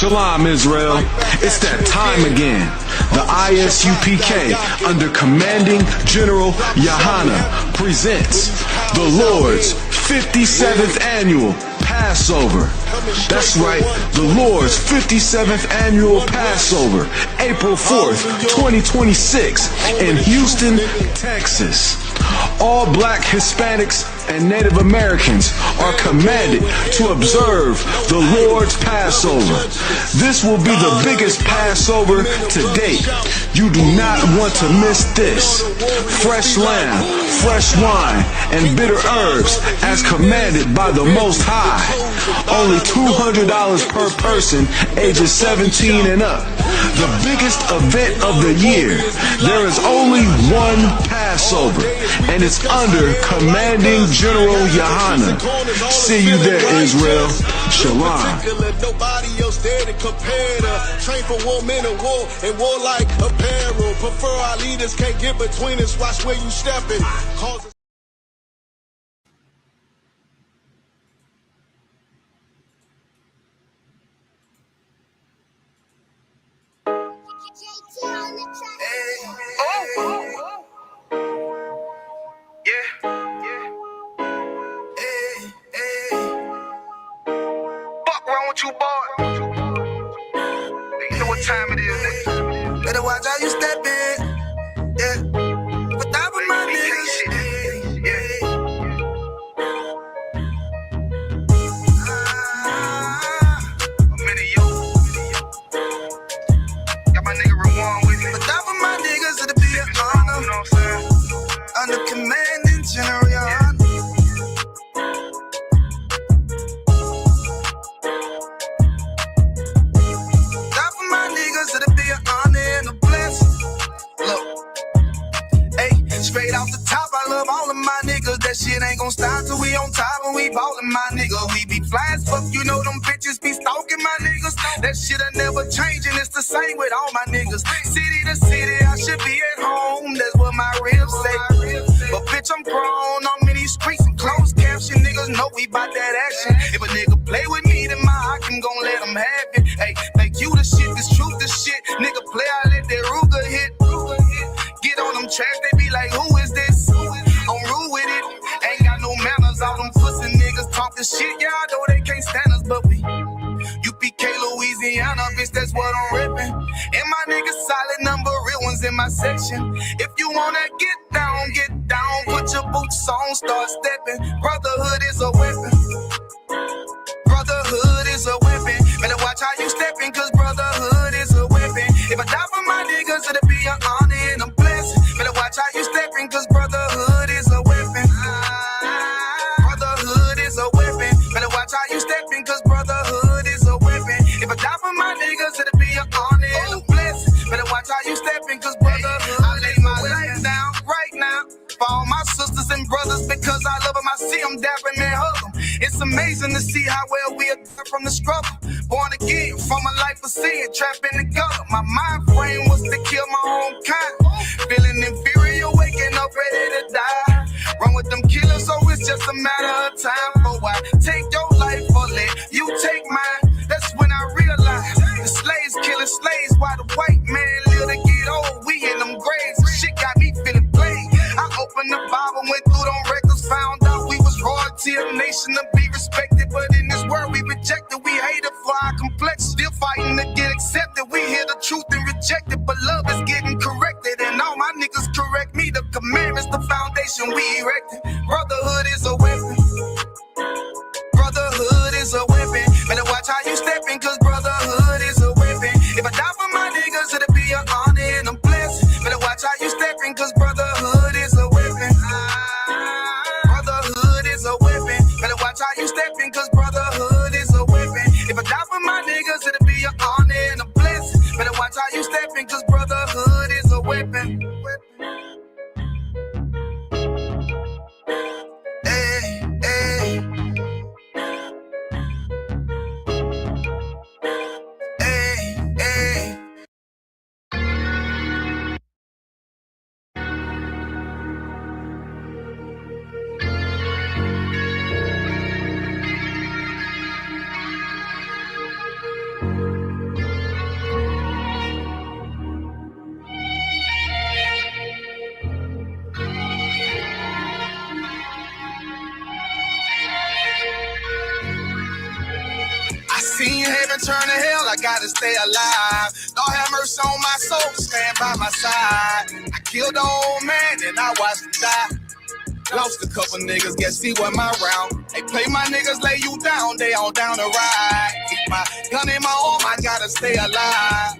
Shalom, Israel. It's that time again. The ISUPK, under Commanding General Yahana, presents the Lord's 57th Annual Passover. That's right, the Lord's 57th Annual Passover, April 4th, 2026, in Houston, Texas. All black Hispanics and Native Americans are commanded to observe the Lord's Passover. This will be the biggest Passover to date. You do not want to miss this. Fresh lamb, fresh wine, and bitter herbs as commanded by the Most High. Only $200 per person ages 17 and up. The biggest event of the year. There is only one Passover, and it's under Commanding General Yahana. See you there, Israel. Shalom. Nobody else there to compare to. Train for war, men of war, and warlike apparel. Prefer our leaders, can't get between us. Watch where you stepping. You boy, you know what time it is, nigga. Better watch how you step in, yeah. But that was my niggas, yeah. I'm in you. Got my nigga Rewan with me. But that was my niggas, it'll be an honor. You know what I'm saying? Under Commanding General Yahana. Straight off the top, I love all of my niggas. That shit ain't gon' stop till we on top and we ballin', my nigga. We be fly as fuck, you know them bitches be stalking my niggas. That shit'll never change and it's the same with all my niggas. City to city, I should be at home. That's what my ribs say. But bitch, I'm grown. I'm in these streets and closed caption. Niggas know we bout that action. If a nigga play with me, then my hockey gon' let him have it. Hey, make you the shit, this truth the shit. Nigga play, I let that Ruger hit. Get on them tracks, they be like, who is this? I'm rude with it. Ain't got no manners. All them pussy niggas talking shit. Yeah, I know they can't stand us, but we UPK, Louisiana, bitch, that's what I'm ripping. And my niggas solid number, real ones in my section. If you wanna get down, put your boots on, start stepping. Brotherhood is a weapon. Brotherhood is a weapon. Better watch how you stepping, cause brotherhood is a weapon. If I die for my niggas, it'll be an honor and a blessing. Better watch how you stepping, cause brotherhood is a weapon. Brotherhood is a weapon. Better watch how you stepping, cause brotherhood is a weapon. If I die for my niggas, it'll be an honor and a blessing. Better watch how you stepping, cause brotherhood. I lay my life down right now for all my sisters and brothers, because I love them. I see them dapping and hug them. It's amazing to see how well we adapt from the struggle. Born again from a life of sin, trapped in the gutter. My mind frame was to kill my own kind. Feeling inferior, waking up ready to die. Run with them killers, so it's just a matter of time. For I take your life or let you take mine. That's when I realized the slaves killing slaves while the white man live to get old. We in them graves. Shit got me feeling played. I opened the Bible, went through them records, found out we was royalty, a nation to be respected. But in this world we rejected, we hated for our complex. Still fighting to get accepted. We hear the truth and reject it, but love is getting corrected. And all my niggas correct me. The commandments, the foundation we erected. Brotherhood is a weapon. Brotherhood is a weapon. Better watch how you stepping, cause brotherhood is a weapon. If I die for my niggas, it'll be an honor and a blessing. Better watch how you stepping, cause brotherhood is a weapon. Brotherhood is a weapon. Better watch how you stepping, cause brotherhood is a weapon. If I die for my niggas, it'll be an honor and a blessing. Better watch how you stepping, cause brotherhood is a weapon. Hey, hey. heaven, turn to hell, I gotta stay alive. Lord have mercy on my soul, stand by my side. I killed the old man and I watched him die. Lost a couple niggas, guess he wasn't my round. They play my niggas, lay you down, they all down the ride. Keep my gun in my arm, I gotta stay alive.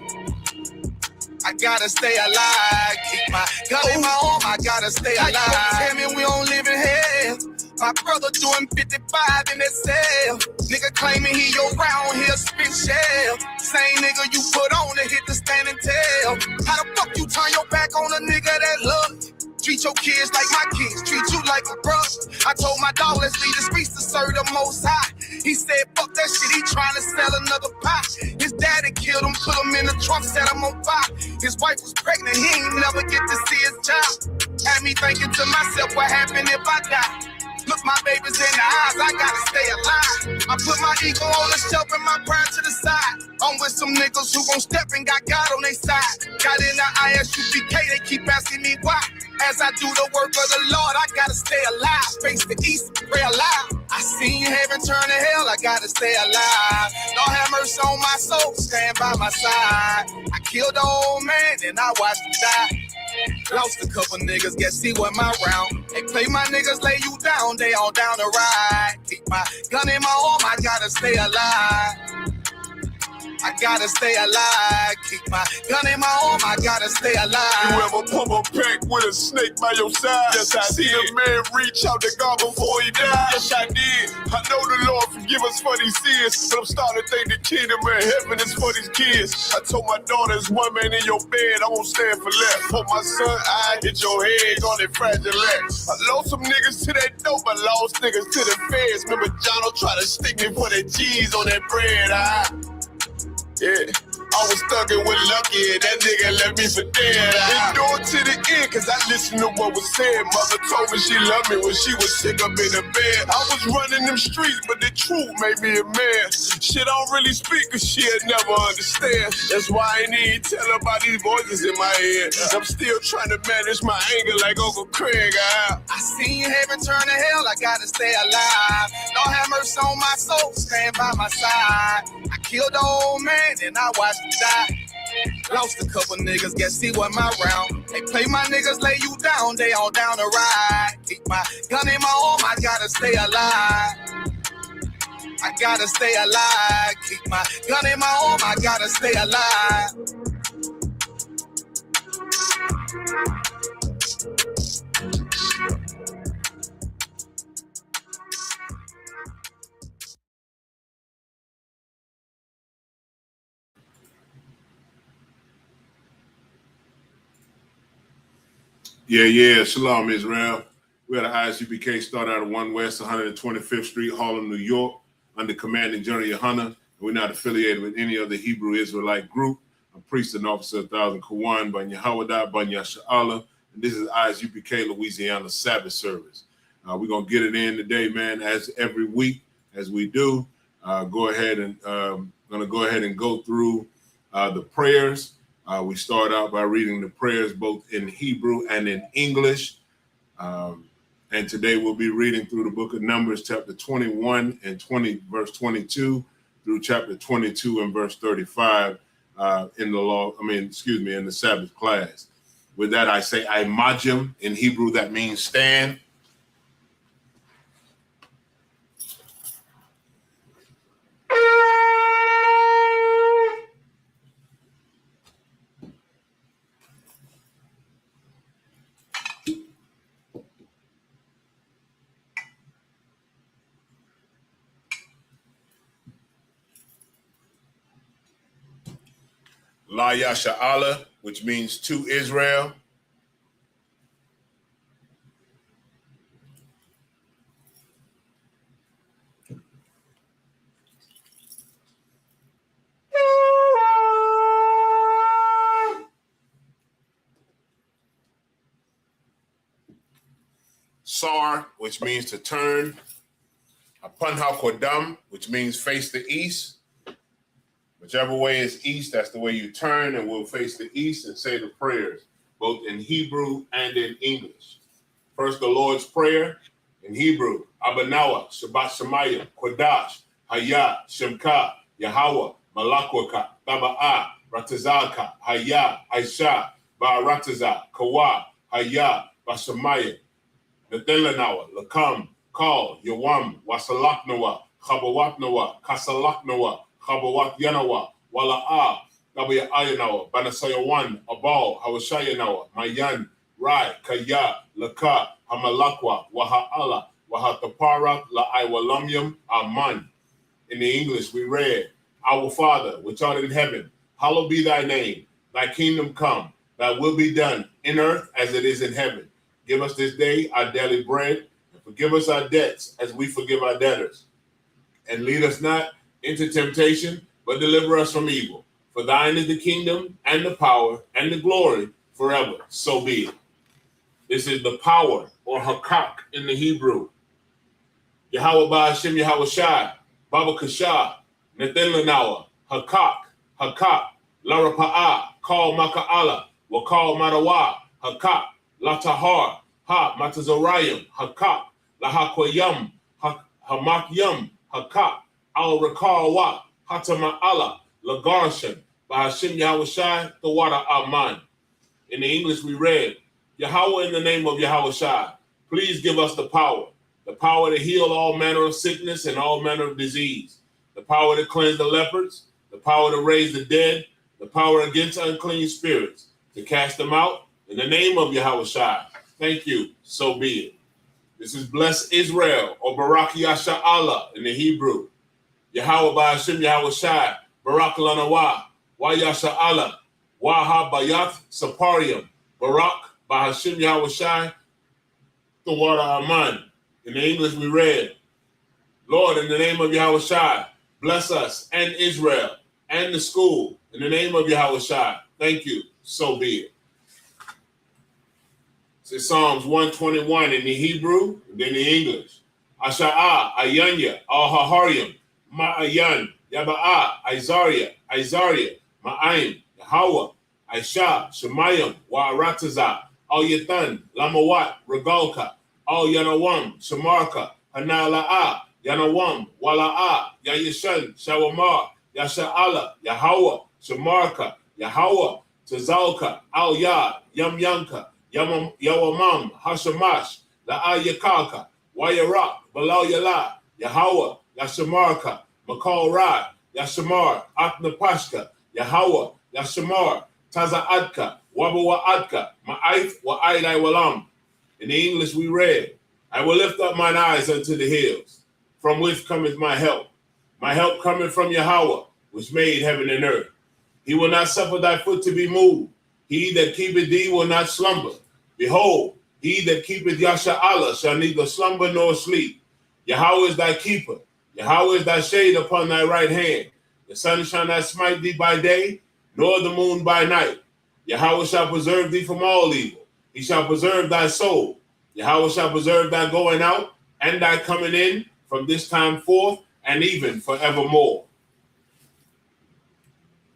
I gotta stay alive. Keep my gun in my arm, I gotta stay alive. Tell me we don't live in hell. My brother doing 55 in that cell. Nigga claiming he your round, he'll spit shell. Same nigga you put on to hit the standing tail. How the fuck you turn your back on a nigga that love you? Treat your kids like my kids, treat you like a brother. I told my dog, let's leave the streets to serve the Most High. He said, fuck that shit, he trying to sell another pie. His daddy killed him, put him in the trunk, set him on fire. His wife was pregnant, he ain't never get to see his child. Had me thinking to myself, what happened if I die? Look my babies in the eyes, I gotta stay alive. I put my ego on the shelf and my pride to the side. I'm with some niggas who gon' step and got God on their side. Got in the ISUPK, they keep asking me why. As I do the work of the Lord, I gotta stay alive. Face the east, pray alive. I seen heaven turn to hell, I gotta stay alive. Lord have mercy on my soul, stand by my side. I killed the old man and I watched him die. Lost a couple niggas, guess he wasn't my round. They play my niggas, lay you down, they all down the ride. Keep my gun in my arm, I gotta stay alive. I gotta stay alive. Keep my gun in my arm, I gotta stay alive. You ever pump a pack with a snake by your side? Yes, I See did. a man reach out to God before he died? Yes, I did. I know the Lord forgive us for these sins, but I'm starting to think the kingdom of heaven is for these kids. I told my daughter, there's one man in your bed, I won't stand for less. For my son, I hit your head on that fragile legs. I lost some niggas to that dope, I lost niggas to the feds. Remember Jono tried to stick me for that cheese on that bread, yeah, I was stuck in with Lucky and that nigga left me for dead. Endure to the end, cause I listened to what was said. Mother told me she loved me when she was sick up in the bed. I was running them streets, but the truth made me a man. Shit, I don't really speak cause she'll never understand. That's why I ain't even tell her about these voices in my head. I'm still trying to manage my anger like Uncle Craig. I seen heaven turn to hell, I gotta stay alive. Lord have mercy on my soul, stand by my side. I killed the old man and I watched him die. Lost a couple niggas, guess he wasn't my round. They play my niggas, lay you down, they all down the ride. Keep my gun in my arm, I gotta stay alive. I gotta stay alive. Keep my gun in my arm, I gotta stay alive. Yeah. Shalom, Israel. We had an ISUPK start out of 1 West 125th Street, Harlem, New York, under Commanding General Yohana. We're not affiliated with any other Hebrew Israelite group. I'm priest and officer of 1,000 Kawan, Ban Yehowadah, Ban Yasha'Allah, and this is ISUPK Louisiana Sabbath service. We're going to get it in today, man, as every week, as we do. Go ahead and go through the prayers. We start out by reading the prayers both in Hebrew and in English. And today we'll be reading through the book of Numbers, chapter 21 and 20, verse 22 through chapter 22 and verse 35 in the Sabbath class. With that, I say Imajim. In Hebrew, that means stand. La Yasha'Allah, which means to Israel. Sar, which means to turn. Upon HaKodam, which means face the east. Whichever way is east, that's the way you turn, and we'll face the east and say the prayers, both in Hebrew and in English. First, the Lord's Prayer in Hebrew. Abanawa, Shabbat Shemayim, Kodash, Hayah, Shemka, Yahweh, Malakwaka, Taba'a, Ratazaka, Haya, Aisha, Ba'arataza, Kawa, Haya, Basamaya, Nadelanawa, Lakam, Kal, Yawam, Wasalaknawa, Khabawatnawa, Kasalaknawa, Khabawat Yanawa, Wala'a, Nabaya Ayanawa, Banasayawan, Abal, Hawashayanawa, Mayan, Rai, Kaya, Laka, Hamalakwa, Waha'ala, Wahatapara, La'aiwalamyam, Aman. In the English, we read, Our Father, which art in heaven, hallowed be thy name. Thy kingdom come, thy will be done in earth as it is in heaven. Give us this day our daily bread, and forgive us our debts as we forgive our debtors. And lead us not into temptation, but deliver us from evil. For thine is the kingdom and the power and the glory forever. So be it. This is the power, or hakak in the Hebrew. Yahweh Ba'ashem Yahweh Shai, Baba Kasha, Nathan Lanawa, Hakak, Larapa'a, Kal Maka'ala, Wakal Marawa, Hakak, Latahar, Ha Matazorayim, Hakak, Lahakwayam, Hamakyam, Hakak, Al Rakawa, Hatama'ala, Lagarshan, Bahashim Yahweh Shai, the water Aman. In the English we read, Yahweh in the name of Yahweh Shai, please give us the power to heal all manner of sickness and all manner of disease, the power to cleanse the lepers, the power to raise the dead, the power against unclean spirits, to cast them out in the name of Yahweh Shai. Thank you, so be it. This is Bless Israel, or Barak Yasha Allah in the Hebrew. Yahweh Ba'ashem Yahweh Shai, Barak Lanawa, Wa Yasha Allah, Waha Bayath Saparium, Barak Ba'ashem Yahweh Shai, the water Aman. In the English we read, Lord, in the name of Yahweh Shai, bless us and Israel and the school. In the name of Yahweh Shai, thank you, so be it. It's Psalms 121 in the Hebrew and then the English. Asha'a, Ayanya, Al-Haharyam, Ma'ayan, Yaba'a, Aizariya, Ma'aim, Yahweh, Aisha, Shemayim, Wa'arataza, Al-Yatan, Lamawat, Regalka, Al-Yanawam, Shamarka, Hanala'a, Yanawam, Wala'a, Yayishan, Shawamar, Yasha'ala, Yahweh, Shamarka, Yahweh, Tazalka, Al-Yad, Yamyanka, Yawamam, Hashamash, La'ayakalka, Wayarak, Balal Yala, Yahweh, Yashamarka, Makal Rad, Yashamar, Aknapashka, Yahweh, Yashamar, Taza'adka, Wabawa'adka, Ma'aith, Wa'aidai Walam. In the English we read, I will lift up mine eyes unto the hills, from which cometh my help. My help cometh from Yahweh, which made heaven and earth. He will not suffer thy foot to be moved. He that keepeth thee will not slumber. Behold, he that keepeth Yasha Allah shall neither slumber nor sleep. Yahweh is thy keeper. Yahweh is thy shade upon thy right hand. The sun shall not smite thee by day, nor the moon by night. Yahweh shall preserve thee from all evil. He shall preserve thy soul. Yahweh shall preserve thy going out and thy coming in from this time forth and even forevermore.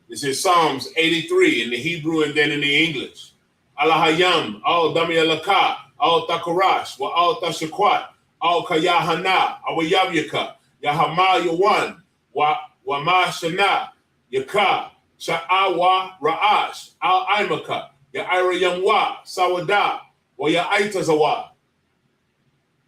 This is Psalms 83 in the Hebrew and then in the English. Alahayam, al Damiyalaka, al Takarash, wa al Tashakwat, al Kayahana, Awayavyaka, Yahama Yawan, wa Ma Shana, Yaka, Sha'awa Ra'ash, al Imaka, Ya'ira Yamwa, Sawada, wa Ya'itazawa,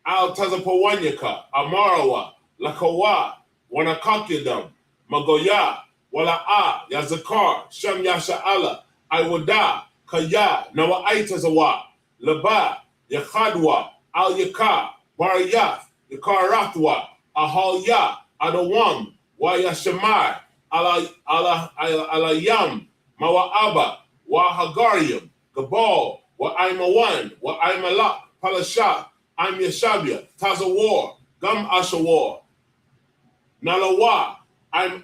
al Tazapawanyaka, Amarawa, Lakawa, Wanakakyadam, Magoya, Wala'a, Yazakar, Shem Yasha'ala, Iwada, Kaya, Nawa Aitazawa, Laba, Yakhadwa, Al Yaka, Barayath, Yakarathwa, Ahal Adawam, Wayashamai, Alayam, Mawa'aba, Wahagarium, Gabal, Wa'aimawan, Wa'aimalak, Palasha, Im Yashabia, Tazawar, Gum Ashawar, Nalawa, I'm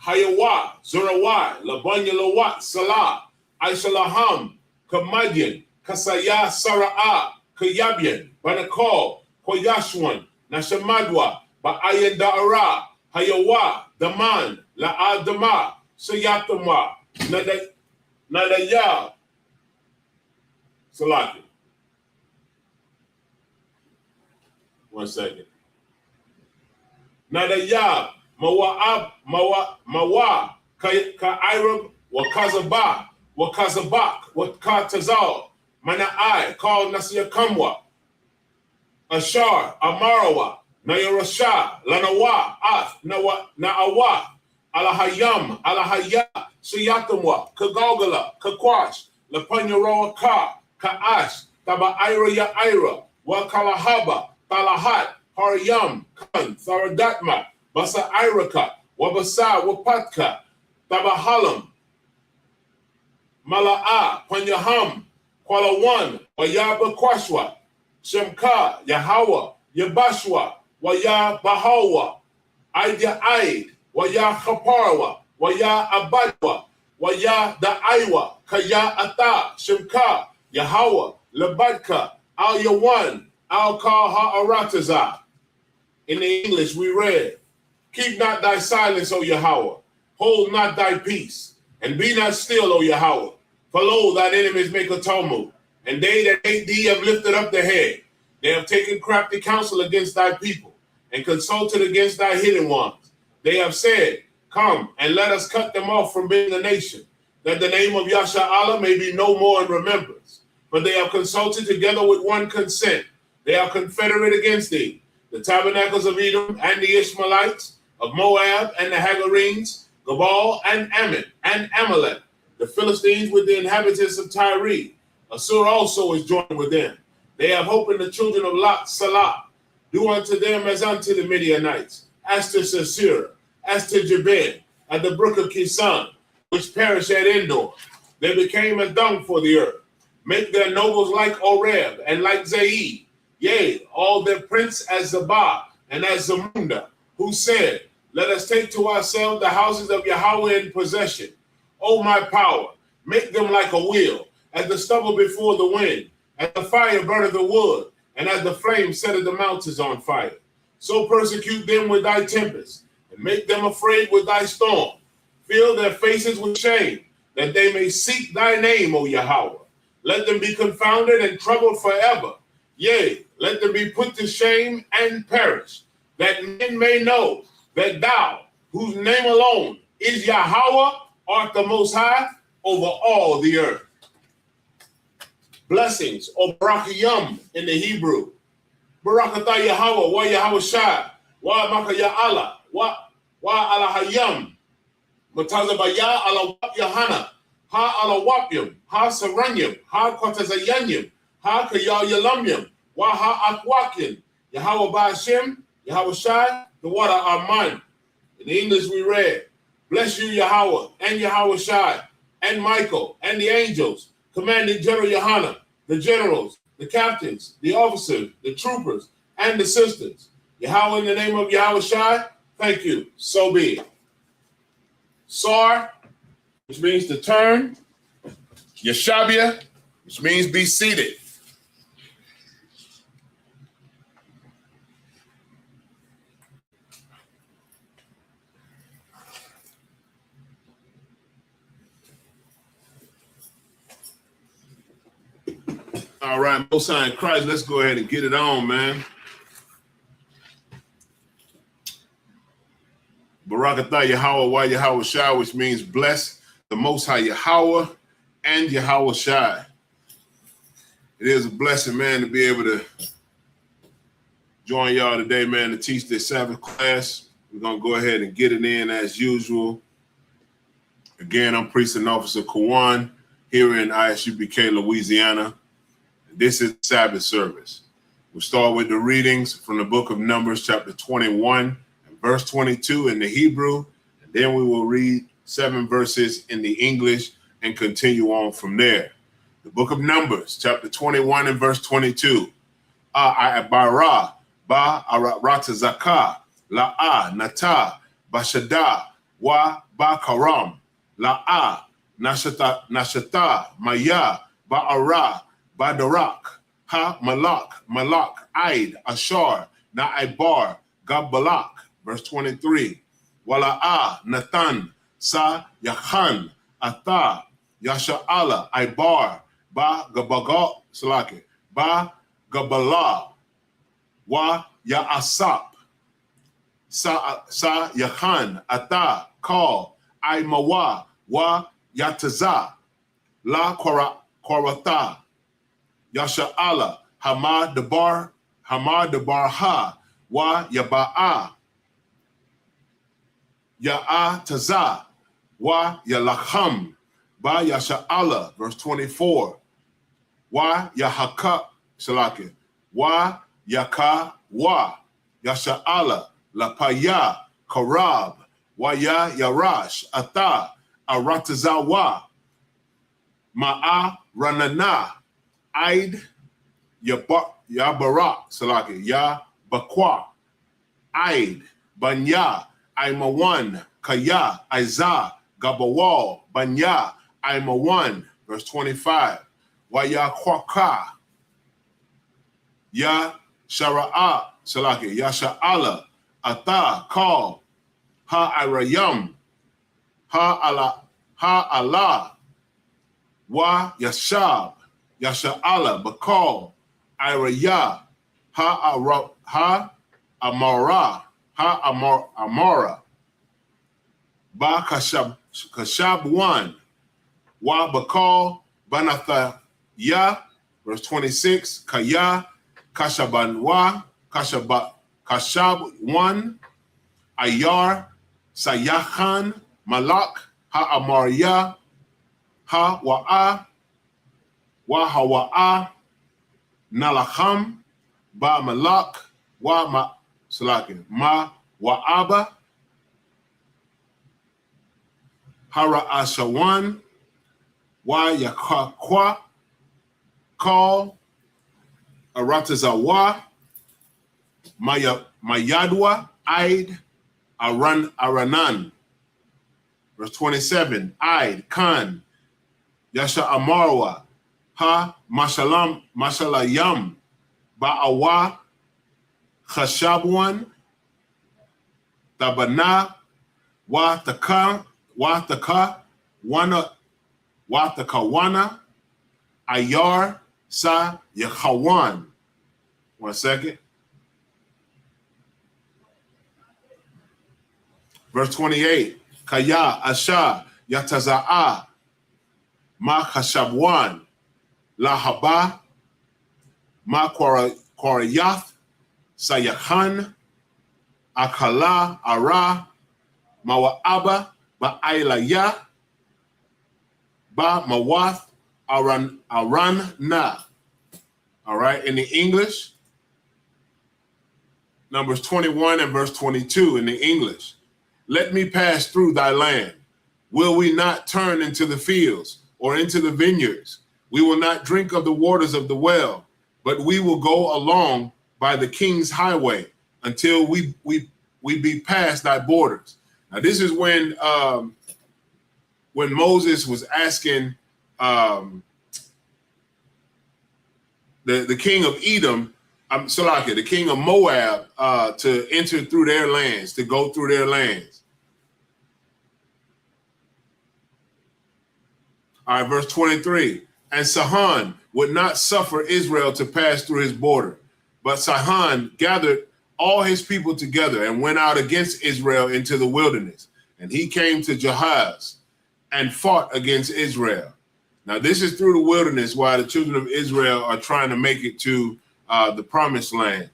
Hayawa, Zurawai, Labanya Lawat, Salah, Aishalaham, Kamadian, Kasaya, Sara'a, Kayabian, Banakal, Koyashwan, Nashamadwa, Ba'ayan Da'ara, Hayawa, Daman, La'adama, Sayatama, Nadaya, Salaki. 1 second. Nadaya, Mawa, Ka'irab, Wakazaba, Wakazabak, Wakatazal, Mana'ai, called Nasir Kamwa, Ashar, Amarawa, Nayarasha, Lanawa, Af, Na'awa, Alahayam, Alahaya, Suyatamwa, Kagogala, Kakwash, Lapanyarawa Ka, Ka'ash, Taba Ira Ya Ira, Wakalahaba, Talahat, Haryam, Kan, Tharadatma, Basa Iraka, Wabasa, Wapatka, Tabahalam, Mala'a, Panyaham, Kwalawan, Wayaba Kwashwa, Shemka, Yahawa, Yabashwa, Waya Bahawa, Aida Aid, Waya Khaparwa, Waya Abadwa, Waya Da'aiwa, Kaya Ata, Shemka, Yahawa, Labadka, Al Yawan, Al Ka Ha'arataza. In the English, we read, keep not thy silence, O Yahweh, hold not thy peace, and be not still, O Yahweh. For lo, thine enemies make a tumult, and they that hate thee have lifted up their head. They have taken crafty counsel against thy people, and consulted against thy hidden ones. They have said, come, and let us cut them off from being a nation, that the name of Yasha Allah may be no more in remembrance. For they have consulted together with one consent. They are confederate against thee, the tabernacles of Edom, and the Ishmaelites, of Moab, and the Hagarenes, Gabal, and Ammon, and Amalek, the Philistines with the inhabitants of Tyre. Assur also is joined with them. They have hope in the children of Lot Salah. Do unto them as unto the Midianites, as to Sisera, as to Jabin, at the brook of Kisan, which perished at Endor. They became as dung for the earth. Make their nobles like Oreb and like Zaid. Yea, all their prince as Zabah and as Zamunda, who said, let us take to ourselves the houses of Yahweh in possession. O my power, make them like a wheel, as the stubble before the wind, as the fire burneth the wood, and as the flame setteth the mountains on fire. So persecute them with thy tempest, and make them afraid with thy storm. Fill their faces with shame, that they may seek thy name, O Yahweh. Let them be confounded and troubled forever. Yea, let them be put to shame and perish, that men may know that thou, whose name alone is Yahweh, art the Most High over all the earth. Blessings, or Barakayam in the Hebrew. Barakatah Yahweh, wa Yahweh Shai, wa Makaya Allah, wa Alahayam, Matazabaya Alawap Yahana, ha Alawapyam, ha Saranyam, ha Kotazayanyam, ha Kayayalamyam, wa ha Akwakin, Yahweh Ba'ashem, Yahweh Shai, the water are mine. In English we read, bless you, Yahweh, and Yahweh Shai, and Michael, and the angels, commanding General Yohana, the generals, the captains, the officers, the troopers, and the sisters. Yahweh, in the name of Yahweh Shai, thank you, so be it. Sar, which means to turn. Yeshabia, which means be seated. All right, Most High in Christ, let's go ahead and get it on, man. Barakatah Yahweh wa Yahweh Shai, which means bless the Most High Yahweh and Yahweh Shai. It is a blessing, man, to be able to join y'all today, man, to teach this Sabbath class. We're going to go ahead and get it in as usual. Again, I'm Priest and Officer Kawan here in ISUPK, Louisiana. This is Sabbath service. We'll start with the readings from the book of Numbers, chapter 21, and verse 22 in the Hebrew. And then we will read 7 verses in the English and continue on from there. The book of Numbers, chapter 21 and verse 22. Bara, ba aratazaka, la'a nata, bashada, wa ba karam, la'a nashata, maya, ba'ara, Badarak, Ha Malak, Aid, Ashar, Na'ibar, Gabalak, verse 23. Wala'a, Nathan, Sa Yachan, Ata, Yasha'ala, Ibar, Ba Gabagal, Salaki, Ba Gabala, Wa Ya'asap, Sa Yachan, Ata, Call, ay mawa wa yataza la korata yasha'ala hamad debar ha wa yaba'a ya'a taza wa yalacham ba yasha'ala. Verse 24. Wa yahaka salaki wa yaka wa yasha'ala lapaya karab wa ya yarash ata aratazawa ma'a ranana aid yabarak salaki ya bakwa aid banya aimawan kaya aiza gabawal banya aimawan. Verse 25. Wa ya kwaka ya shara'a salaki ya sha'ala ata call ha irayam ha Allah wa yashab yasha'ala bakal iraya ha amara ba kashab one wa bakal banatha ya. Verse 26. Kaya kashabanwa kashab one ayar sayachan malak ha amaria ha wa'a wa hawa'a nalacham ba malak wa ma salakin ma wa'aba hara ashawan wa yakakwa call aratazawa mayadwa aid aranan. Verse 27. Aid kan yasha amarwa ha mashalayam ba'awa khashabwan tabana wa taka wana ayar sa yahawan. 1 second. Verse 28. Kaya asha yataza'a ma khashabwan lahaba ma kwarayath sayakhan akala ara mawa'aba ba'ailaya ba mawath aran na. All right, in the English, Numbers 21 and verse 22 in the English. Let me pass through thy land. Will we not turn into the fields or into the vineyards? We will not drink of the waters of the well, but we will go along by the king's highway until we be past thy borders. Now, this is when Moses was asking the king of Edom, the king of Moab, to enter through their lands, to go through their lands. All right, verse 23. And Sihon would not suffer Israel to pass through his border, but Sihon gathered all his people together and went out against Israel into the wilderness. And he came to Jahaz and fought against Israel. Now, this is through the wilderness while the children of Israel are trying to make it to the promised land.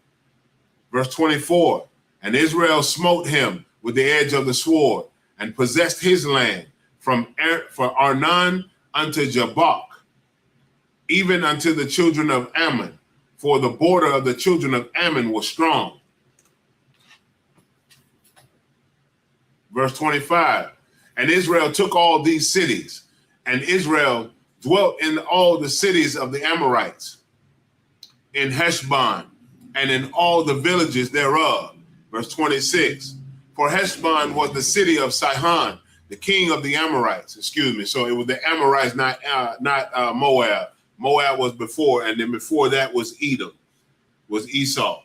Verse 24, and Israel smote him with the edge of the sword and possessed his land from Arnon unto Jabbok, even unto the children of Ammon, for the border of the children of Ammon was strong. Verse 25, and Israel took all these cities, and Israel dwelt in all the cities of the Amorites, in Heshbon, and in all the villages thereof. Verse 26, for Heshbon was the city of Sihon, the king of the Amorites. Excuse me. So it was the Amorites, not Moab. Moab was before, and then before that was Edom, was Esau.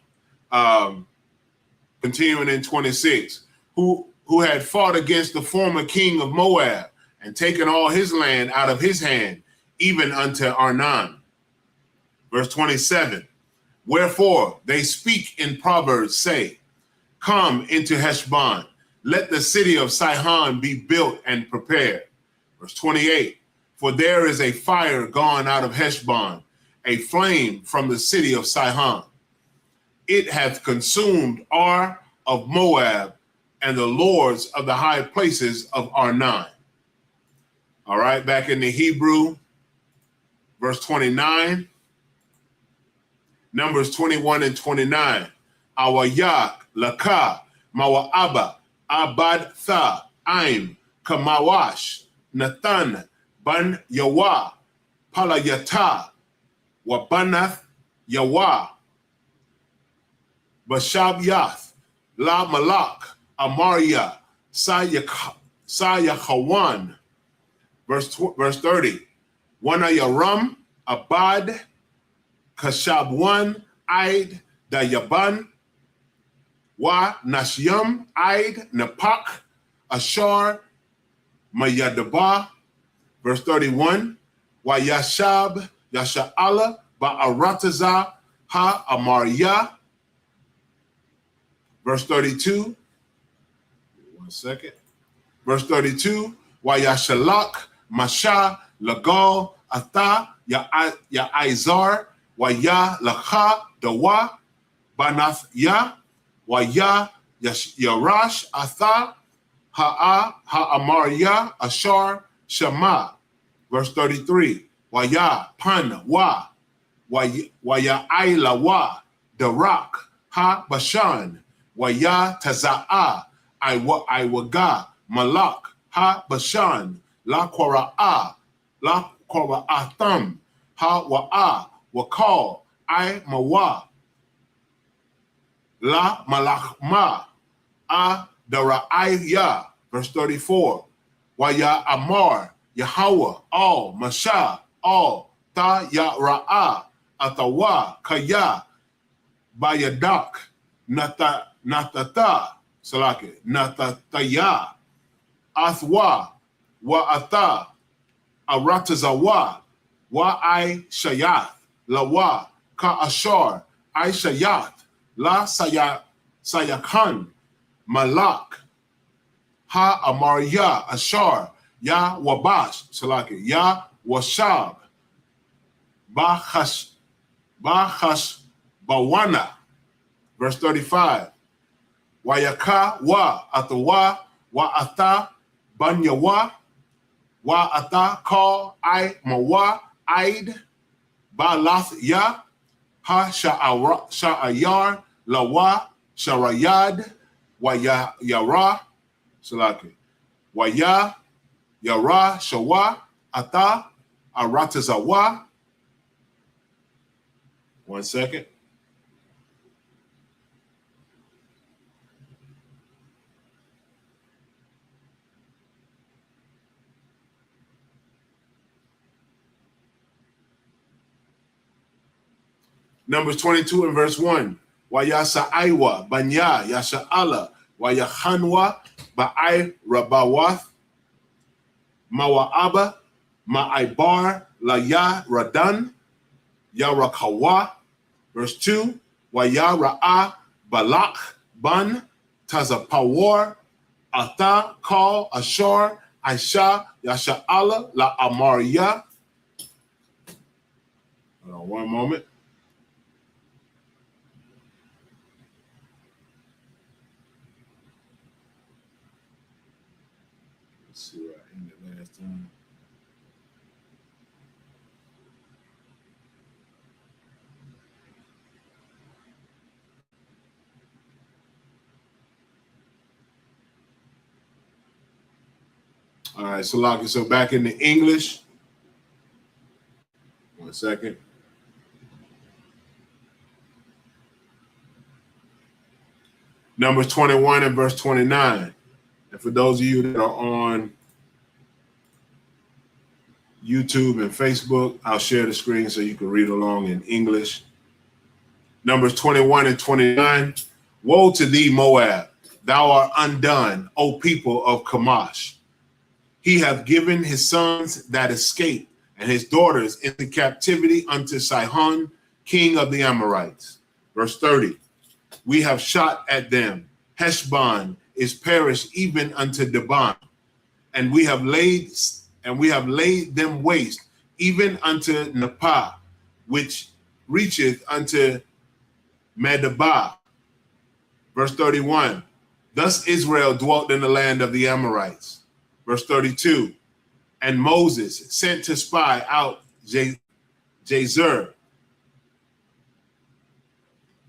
Continuing in 26, who had fought against the former king of Moab and taken all his land out of his hand, even unto Arnon. Verse 27, wherefore they speak in Proverbs, say, come into Heshbon, let the city of Sihon be built and prepared. Verse 28, for there is a fire gone out of Heshbon, a flame from the city of Sihon. It hath consumed Ar of Moab and the lords of the high places of Arnon. All right, back in the Hebrew, verse 29, Numbers 21 and 29. Awayak, Laka, Mawa'aba, Abad Tha, Aim, Kamawash, Nathan, Ban Yawa, Palayata, Wabanath Yawa, Bashab Yath, La Malak, Amaria, Sayachawan. Verse 30. Wana Yaram, Abad, Kashabwan, Aid, Dayaban, Wa Nashyam, Aid, Napak, Ashar, Mayadaba. Verse 31. Wa Yashab, Yasha'ala, Ba'arataza, Ha Amaria. Verse 32. 1 second. Verse 32. Wa Yashalak, Masha, Lagal, Atha, Ya Izar, Wa Ya Lacha, Dawa, Banath Ya, Wa Ya Yarash, Atha, Ha'amaria, Ashar, Shema. Verse 33. Wa Ya Pan Wa, Wa Ya Aila Wa, Darak, Ha Bashan, Wa Ya Taza'a, Iwaga, Malak, Ha Bashan, La Kora'ah, La Kora'atham, Ha Wa'a, Wakal, I Mawa, La Malachma, A Dara'aya. Verse 34. Wa Ya Amar, Yahweh, All, Masha, All, Ta Ya Ra'ah, Atawa, Kaya, Bayadak, Natata, Salaki, Natataya, Athwa, Wa'ata, Aratazawa, Wa'ai Shayath, Lawa, Ka'ashar, I Shayath, La Sayakan, Malak, Ha Amaria, Ashar, Ya Wabash, Salaki, Ya Washab, Bahash, Bawana. Verse 35. Wayaka wa atawa wa ata banyawa wa ata call I mawa aid balath ya ha sha'ayar lawa sharayad wa yara salaki wa yara shawa ata aratazawa. 1 second. Numbers 22 and verse 1. Wa yasa'aiwa banya yasha'ala wa yahanwa ba'ai rabawath mawa'aba ma'aibar la ya radan yarakawa. Verse 2. Wa yara'a balak ban tazapawar ata kal ashar aisha yasha'ala la amaria. Hold on 1 moment. See where I ended last time. All right, so back in the English. 1 second. Numbers 21 and verse 29. And for those of you that are on YouTube and Facebook, I'll share the screen so you can read along in English. Numbers 21 and 29. Woe to thee, Moab! Thou art undone, O people of Chemosh. He hath given his sons that escape and his daughters into captivity unto Sihon, king of the Amorites. Verse 30. We have shot at them, Heshbon is perished even unto Debon, and we have laid them waste even unto Napah, which reacheth unto Medebah. Verse 31. Thus Israel dwelt in the land of the Amorites. Verse 32. And Moses sent to spy out Jazer,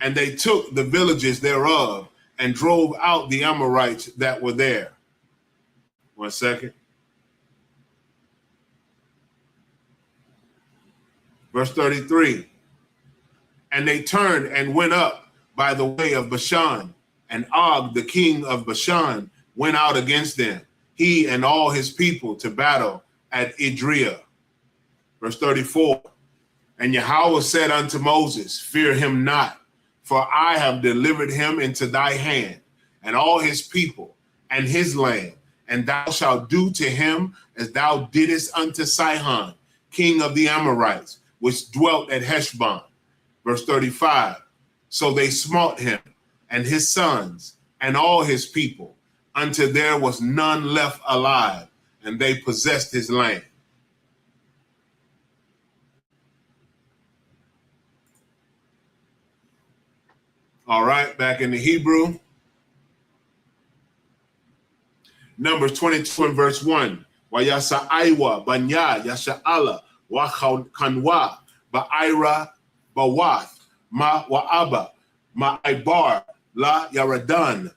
and they took the villages thereof and drove out the Amorites that were there. 1 second. Verse 33. And they turned and went up by the way of Bashan, and Og, the king of Bashan, went out against them, he and all his people, to battle at Idria. Verse 34. And Yahweh said unto Moses, fear him not, for I have delivered him into thy hand, and all his people, and his land, and thou shalt do to him as thou didst unto Sihon, king of the Amorites, which dwelt at Heshbon. Verse 35. So they smote him, and his sons, and all his people, until there was none left alive, and they possessed his land. All right, back in the Hebrew. Numbers 22 and verse 1. Wa yasa aiwa banya yasa Allah wa kanwa ba'ira bawath ma wa'aba ma ibar la yaradan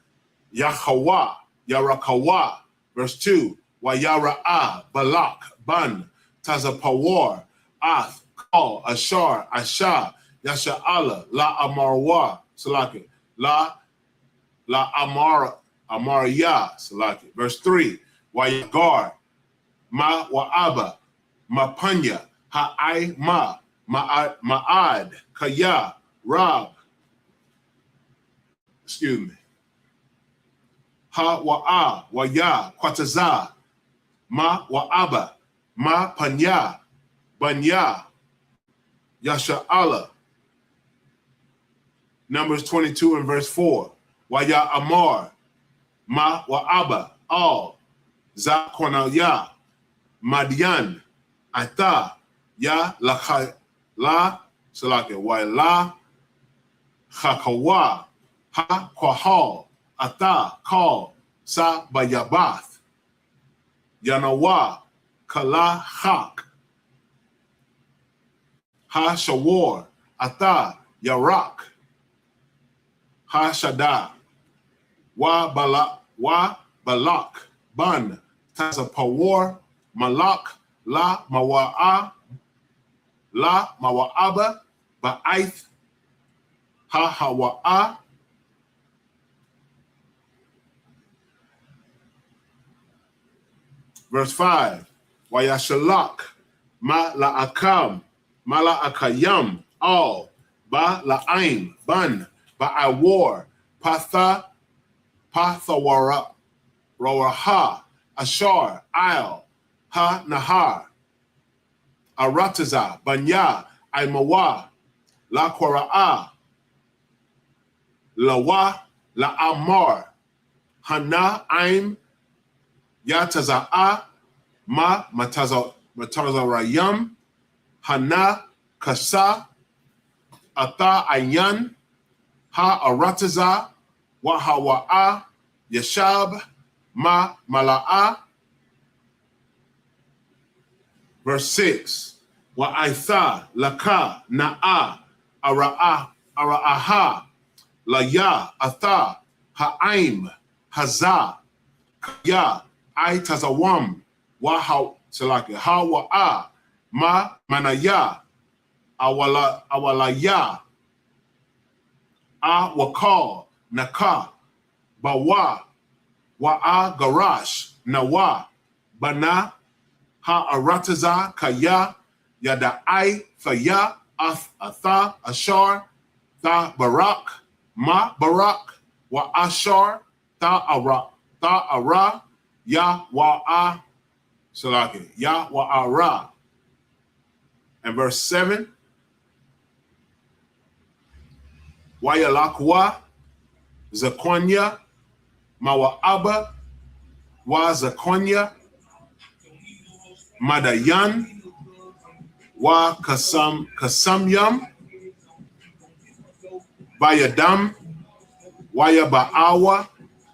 yahawa yarakawa. Verse 2. Wa yara'a balak ban tazapawar ath kal ashar asha yasha Allah la amarwa salaki la amariya salaki. Verse 3. Wa yagar ma wa'aba ma panya ha'ai ma'ad kaya rab. Excuse me. Ha wa'a wa ya kwataza ma wa'aba ma panya banya yasha Allah. Numbers 22 and verse 4. Wa ya amar ma wa'aba al za konaya Madian, Ata, Ya la Salake, Wa la Hakawa, Ha Kwahal, Ata, Kal, Sa Bayabath, Yanawa, Kala Hak, Ha Shawar, Ata, Yarak, Ha Shada, Wa Balak, Ban, Tazapawar, Malak, La Mawa'aba, Ba'aith, Ha Hawa'a. Verse 5. Wayashalak, Ma La'akam, Ma La'akayam, All, Ba La'aim, Ban, Ba'awar, Pathawara, Rawaha, Ashar, Isle, Ha Nahar, Arataza, Banya, Aimawa, La Quara'a, Lawa, La Amar, Hana, Aim, Yataza'a, Ma Matazarayam, Hana, Kasa, Ata Ayan, Ha Arataza, Wahawa'a, Yashab, Ma Mala'a. Verse 6. Wa'aitha, Laka, Na'a, Ara'aha, Laya, Atha, Ha'aim, Hazah, Kaya, Aitazawam, Salaki, Hawa'a, Ma Manaya, Awalaya, Wakal, Naka, Bawa, Wa'a Garash, Nawa, Bana, Ha-arataza kaya yada'ai thaya atha ashar tha barak ma barak wa ashar tha ara ya wa'a salaki ya wa'ara. And verse 7. Wayalakwa zakwanya Mawa'aba, Wa Zakonya, Madayan, Wa Kasamyam, Bayadam, Waya Ba'awa,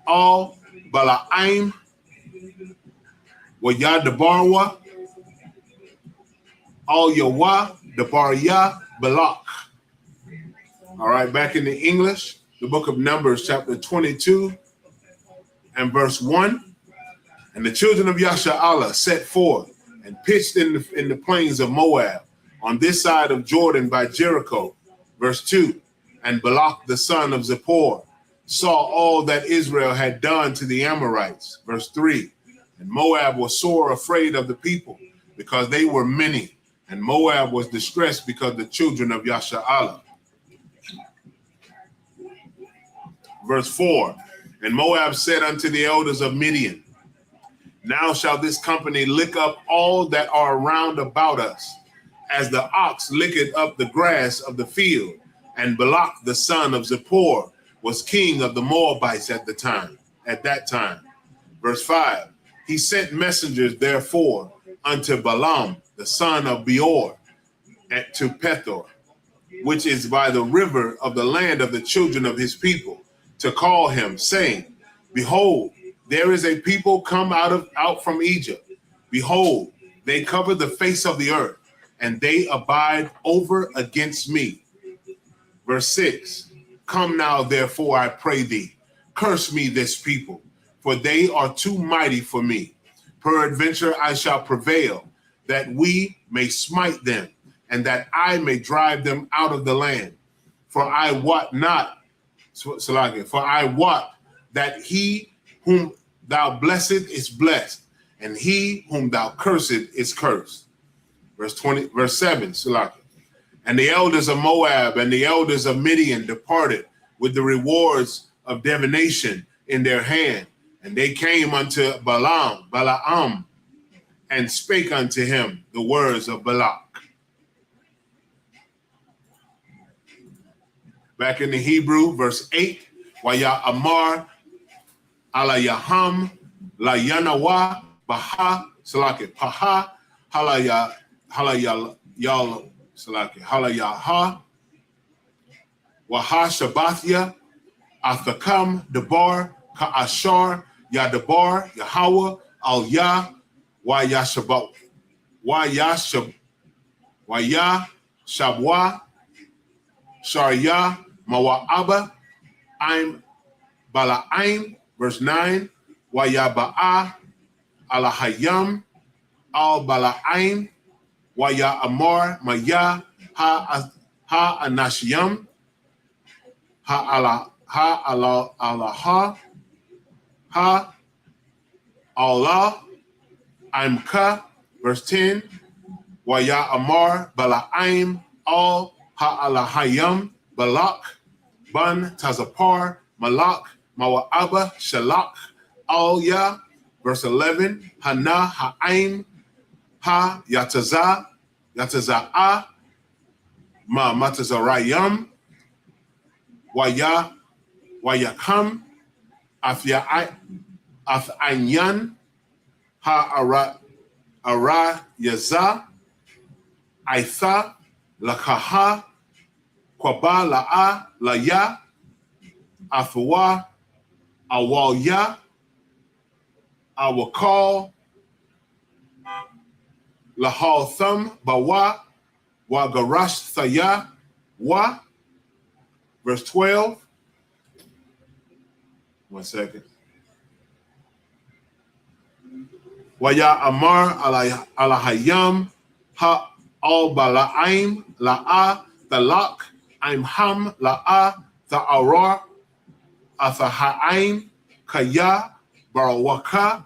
Al Bala'aim, Waya Dabarwa, Al Yawa, Dabarya, Balak. All right, back in the English, the book of Numbers, chapter 22 and verse 1. And the children of Yasha'Allah set forth and pitched in the plains of Moab on this side of Jordan by Jericho. Verse 2. And Balak the son of Zippor saw all that Israel had done to the Amorites. Verse 3. And Moab was sore afraid of the people because they were many. And Moab was distressed because the children of Yasha'Allah. Verse 4. And Moab said unto the elders of Midian, now shall this company lick up all that are round about us, as the ox licketh up the grass of the field. And Balak the son of Zippor was king of the Moabites at that time. Verse 5. He sent messengers therefore unto Balaam the son of Beor to Pethor, which is by the river of the land of the children of his people, to call him, saying, behold, there is a people come out from Egypt. Behold, they cover the face of the earth, and they abide over against me. Verse 6. Come now, therefore, I pray thee, curse me this people, for they are too mighty for me. Peradventure I shall prevail, that we may smite them, and that I may drive them out of the land. For I wot not, for I wot that he whom thou blessed is blessed, and he whom thou cursed is cursed. Verse 7, Salaki. And the elders of Moab and the elders of Midian departed with the rewards of divination in their hand. And they came unto Balaam, and spake unto him the words of Balak. Back in the Hebrew, verse 8, Waya Amar ala Yaham la Yanawa Baha Salaki Paha Halaya Yal Salaki Halayaha Waha Shabbathya Athakam Debar Ka'ashar Yadabar Yahweh Al Yah Waya Shabbat Waya Shabwa Sharya Mawa'aba I'm Bala'aim, verse 9, Wayaba'a Alahayam Al Bala'aim Waya Amar Maya Ha Anashiyam Ha Alaha Ha Allah Imka, verse 10, Waya Amar Bala'aim Al Ha Alahayam Balak Ban Tazapar Malak Mawa'aba Shalak Al Ya, verse 11, Hana Ha'aim Ha Yataza'a Ma Matazarayam Wayakam Af'anyan Ha Ara Yaza Aitha Lakaha Kwaba La'a Laya Afwa Awalya Awakal Lahal Thumb Bawa Wagarash Thaya Wa. Verse 12. 1 second. Waya Amar Alahayam Ha Al Bala'aim La'a Talak Imham La'a Ta'ara Athaha'aim Kaya Barawaka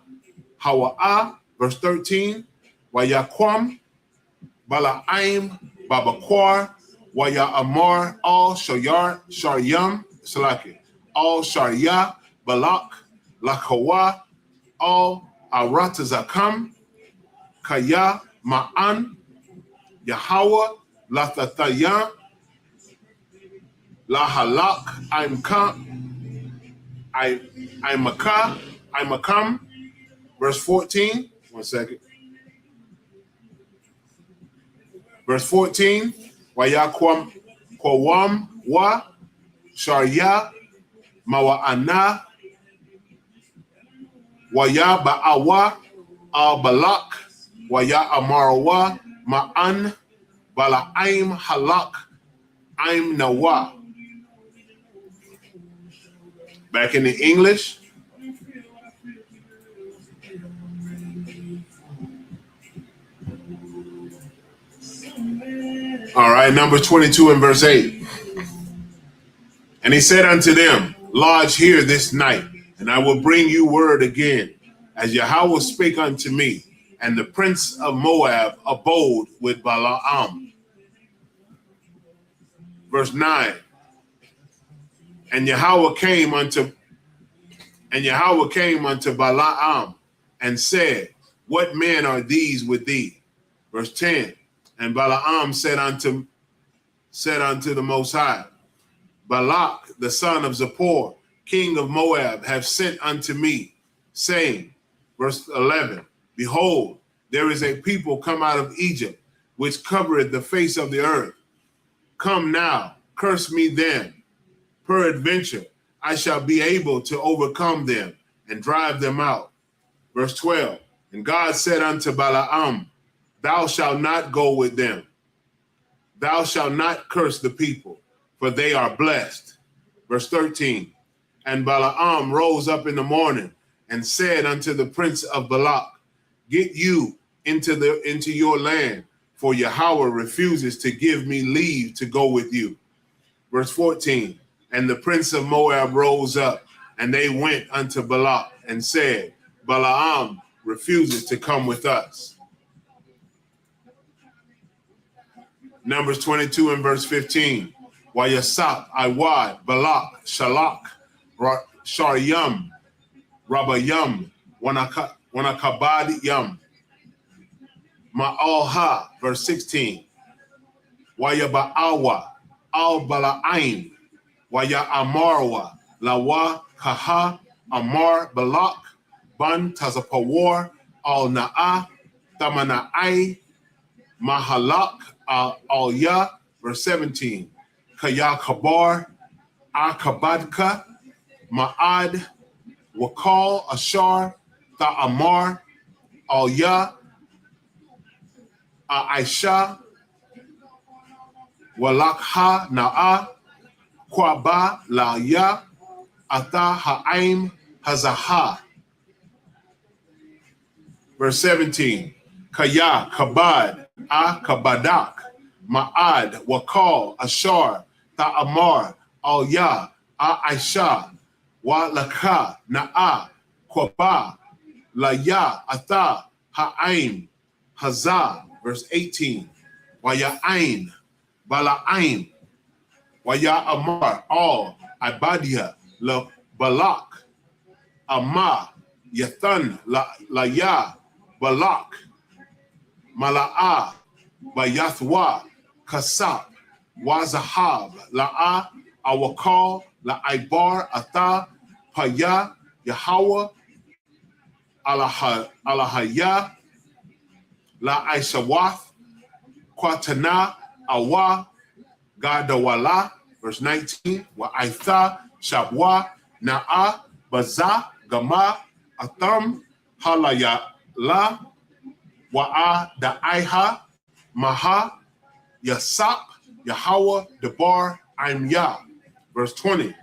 Hawa'a. Verse 13. Wayakwam Bala'aim Babakwar Waya Amar Al Sharyam Salaki Al Sharya Balak Lakawa Al Aratazakam Kaya Ma'an Yahawa Lathataya Lahalak Imka Imakam, verse 14. 1 second. Verse 14. Waya kwam wa sharya mawa ana waya ba'awa al balak waya amarawa ma'an bala'aim halak aim nawa. Back in the English. All right, Numbers 22 and verse 8. And he said unto them, lodge here this night, and I will bring you word again, as Yahweh spake unto me. And the prince of Moab abode with Balaam. Verse 9. And Yahweh came unto Balaam and said, what men are these with thee? Verse 10. And Balaam said unto the Most High, Balak, the son of Zippor, king of Moab, have sent unto me, saying, verse 11, behold, there is a people come out of Egypt, which covereth the face of the earth. Come now, curse me then. Peradventure, I shall be able to overcome them and drive them out. Verse 12, and God said unto Balaam, thou shalt not go with them. Thou shalt not curse the people, for they are blessed. Verse 13, and Balaam rose up in the morning and said unto the prince of Balak, get you into your land, for Yahweh refuses to give me leave to go with you. Verse 14, and the prince of Moab rose up, and they went unto Balak and said, Balaam refuses to come with us. Numbers 22 and verse 15. Wayasap, Iwad, Balak, Shalak, Sharyam, Rabayam, Wanakabad Yam, Ma'alha, verse 16. Wayaba'awa, Al Bala'ain, Waya Amarwa, Lawa, Kaha, Amar, Balak, Ban Tazapawar, Al Na'a, Tamana'ai, Mahalak, Al Ya, verse 17. Kaya Kabar, Akabadka, Ma'ad, Wakal, Ashar, Ta'amar, Al Ya, Aisha, Walakha, Na'a, Kwaba, La Ya, Ata Ha'aim, Hazaha. Verse 17. Kaya, Kabad, Kabadak, Ma'ad, Wakal, Ashar, Ta'amar, Al Ya, Aisha, Walakha, Na'a, Kwaba, La Ya, Ata, Ha'aim, Hazah. Verse 18. Waya'ain, Bala'ain, Waya Amar, Al, Ibadia, La Balak, Amma, Yathan, La Ya, Balak, Mala'a, Bayathwa, Kasap, Wazahab, La'a, Awakal, La'ibar, Ata, Paya, Yahweh, Alahaya, La'ishawath, Kwatana, Awa, Gadawala, verse 19, Wa'aitha, Shabwa, Na'a, Baza, Gama, Atam, Halaya, La, Wa'a, Da'aiha, Maha, Yasap, Yahweh, Debar, I'm Yah. Verse 20,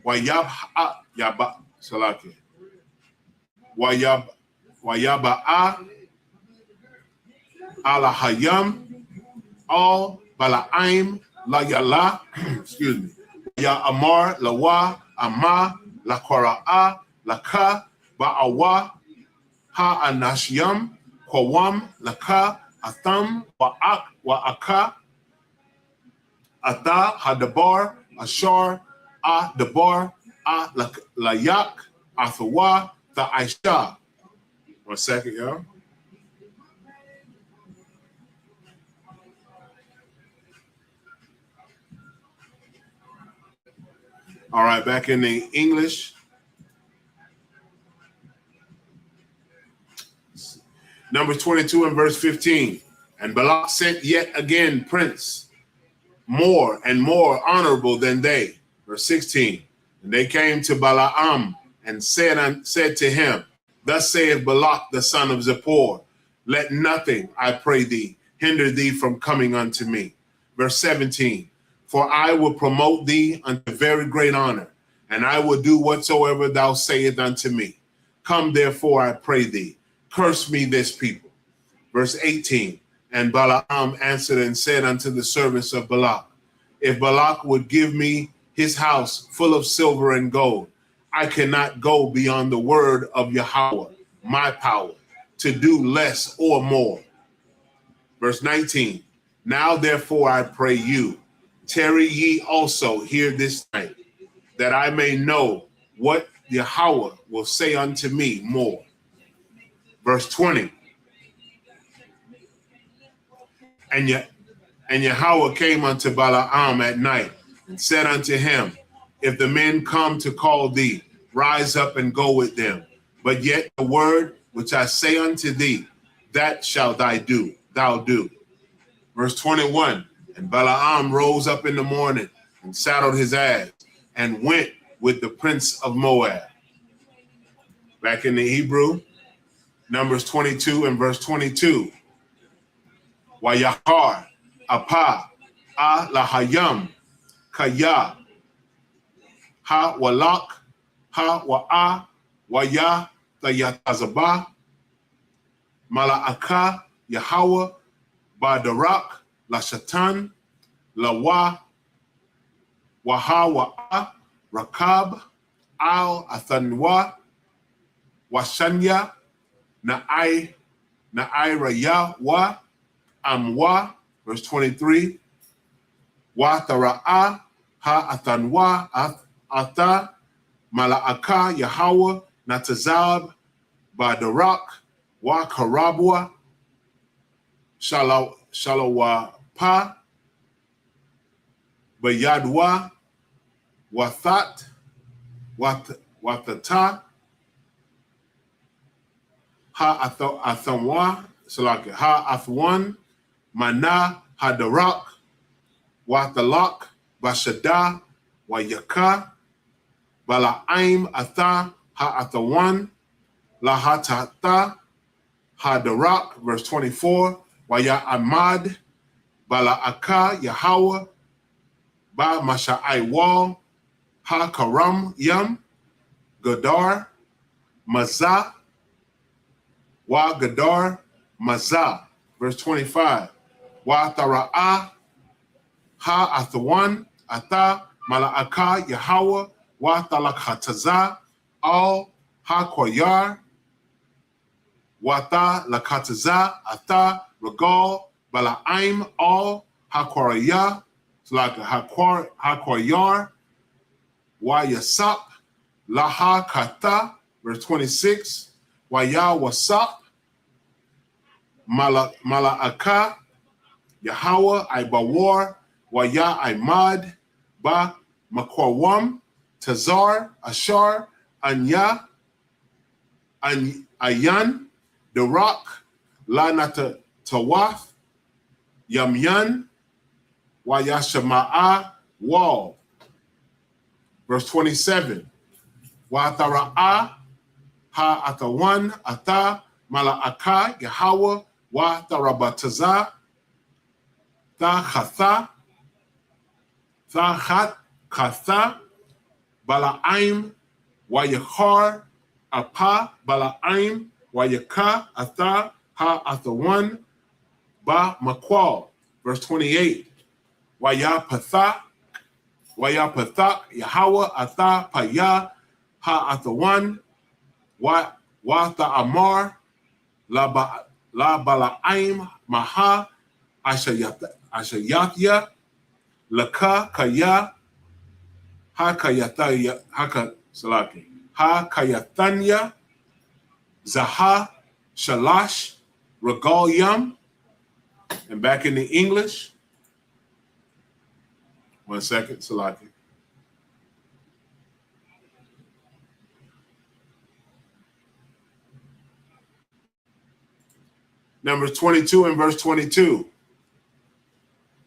Wayab, Yaba, Salaki, Wayaba'a, Alahayam, Al, Bala'aim, La Yala, excuse me, Ya Amar, Lawa, Ama, La Kora'a, La Ka, Ba'awa, Ha Anashyam, Kwam, La Ka, Atham, Wa'ak, Wa'aka, Ata, Hadabar, Ashar, Dabar, Layak, Athawa, Aisha. 1 second, y'all. All right, back in the English. Numbers 22 and verse 15. And Balak sent yet again prince, more and more honorable than they. Verse 16. And they came to Balaam and said to him, Thus saith Balak the son of Zippor, let nothing, I pray thee, hinder thee from coming unto me. Verse 17. For I will promote thee unto very great honor, and I will do whatsoever thou sayest unto me. Come therefore, I pray thee, curse me this people. Verse 18. And Balaam answered and said unto the servants of Balak, if Balak would give me his house full of silver and gold, I cannot go beyond the word of Yahweh, my power, to do less or more. Verse 19. Now therefore I pray you, tarry ye also here this night, that I may know what Yahweh will say unto me more. Verse 20. And Yahweh came unto Balaam at night and said unto him, if the men come to call thee, rise up and go with them. But yet the word which I say unto thee, that shall thou do. Verse 21, and Balaam rose up in the morning and saddled his ass and went with the prince of Moab. Back in the Hebrew, Numbers 22 and verse 22. Wayahar, apa, a lahayam, kaya, ha walak, ha wa'a, waya, tayatazaba, mala'aka, Yahweh, Badarak, La Shatan, Lawa, Wahawa'a, Rakab, Al Athanwa, Washanya, Na'iraya wa, Amwa, verse 23, Watara'a, Ha Athanwa, Atha, Mala'aka, Yahweh, Natazab, Badarak, Wa Karabwa, Shalawapa, Bayadwa, Wathat, Wathata, Ha Athamwa, Salaka, Ha Athwan, Mana, Hadarak, Wathalak, Bashada, Wayaka, Bala'im, Atha, Ha Athawan, Lahatata, Hadarak, verse 24, Waya Ahmad, Bala'aka, Yahweh, Ba Masha'ai Wal, Ha Karam Yam, Gadar, Mazah, Wa Gadar, Mazah, verse 25, Wa Thara'ah, Ha Athawan, Atha, Mala'aka, Yahweh, Wa Thalakhatazah, Al, Ha Koyar, Wata Lakataza, Atha, Regal, Bala'im, Al, Hakoraya, like Hakoyar, Wayasap, Laha Kata, verse 26, Waya Wasap, Mala'aka, Yahweh, Ibawar, Waya Imad, Ba Makwawam, Tazar, Ashar, Anya, Ayan, the rock, La Nata Tawath, Yamyan, Wayashama'a, wall. Verse 27. Wathara'a, Ha Athawan, Atha, Mala'aka, Yahweh, Watharabataza, Tha Katha, Bala'im, Wayachar, Apa, Bala'im, Wayaka, Atha, Ha Athawan, Ba Makwal. Verse 28. Wayapathak, Yahweh, Atha, Paya, Ha Athawan, Watha Amar, La Bala'im, Maha, Ashayatya, Laka, Kaya, Ha Kayatanya, Zaha, Shalash, Regal Yam. And back in the English, 1 second, Salaki. Numbers 22 and verse 22.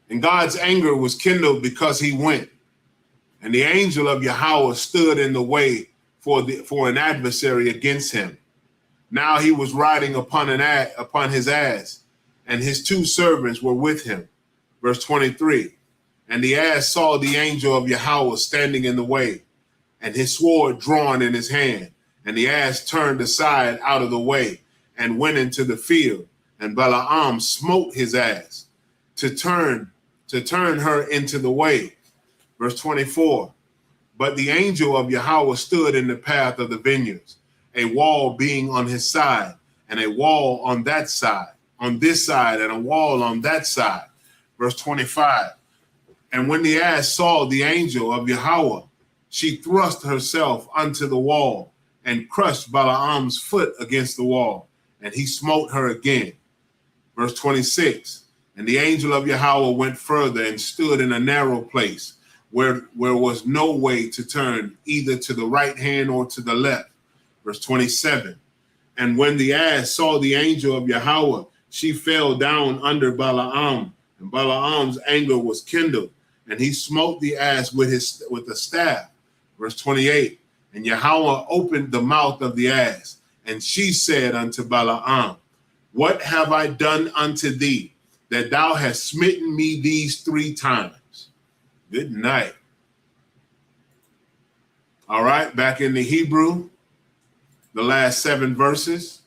And God's anger was kindled because he went. And the angel of Yahweh stood in the way for an adversary against him. Now he was riding upon his ass, and his two servants were with him. Verse 23. And the ass saw the angel of Yahweh standing in the way, and his sword drawn in his hand. And the ass turned aside out of the way and went into the field. And Balaam smote his ass to turn her into the way. Verse 24. But the angel of Yahweh stood in the path of the vineyards, a wall being on his side, and a wall on that side, on this side, and a wall on that side. Verse 25. And when the ass saw the angel of Yahweh, she thrust herself unto the wall and crushed Balaam's foot against the wall, and he smote her again. Verse 26. And the angel of Yahweh went further and stood in a narrow place where was no way to turn either to the right hand or to the left. Verse 27. And when the ass saw the angel of Yahweh, she fell down under Balaam, and Balaam's anger was kindled, and he smote the ass with a staff. Verse 28. And Yahweh opened the mouth of the ass, and she said unto Balaam, what have I done unto thee, that thou hast smitten me these 3 times? Good night. All right, back in the Hebrew, the last 7 verses.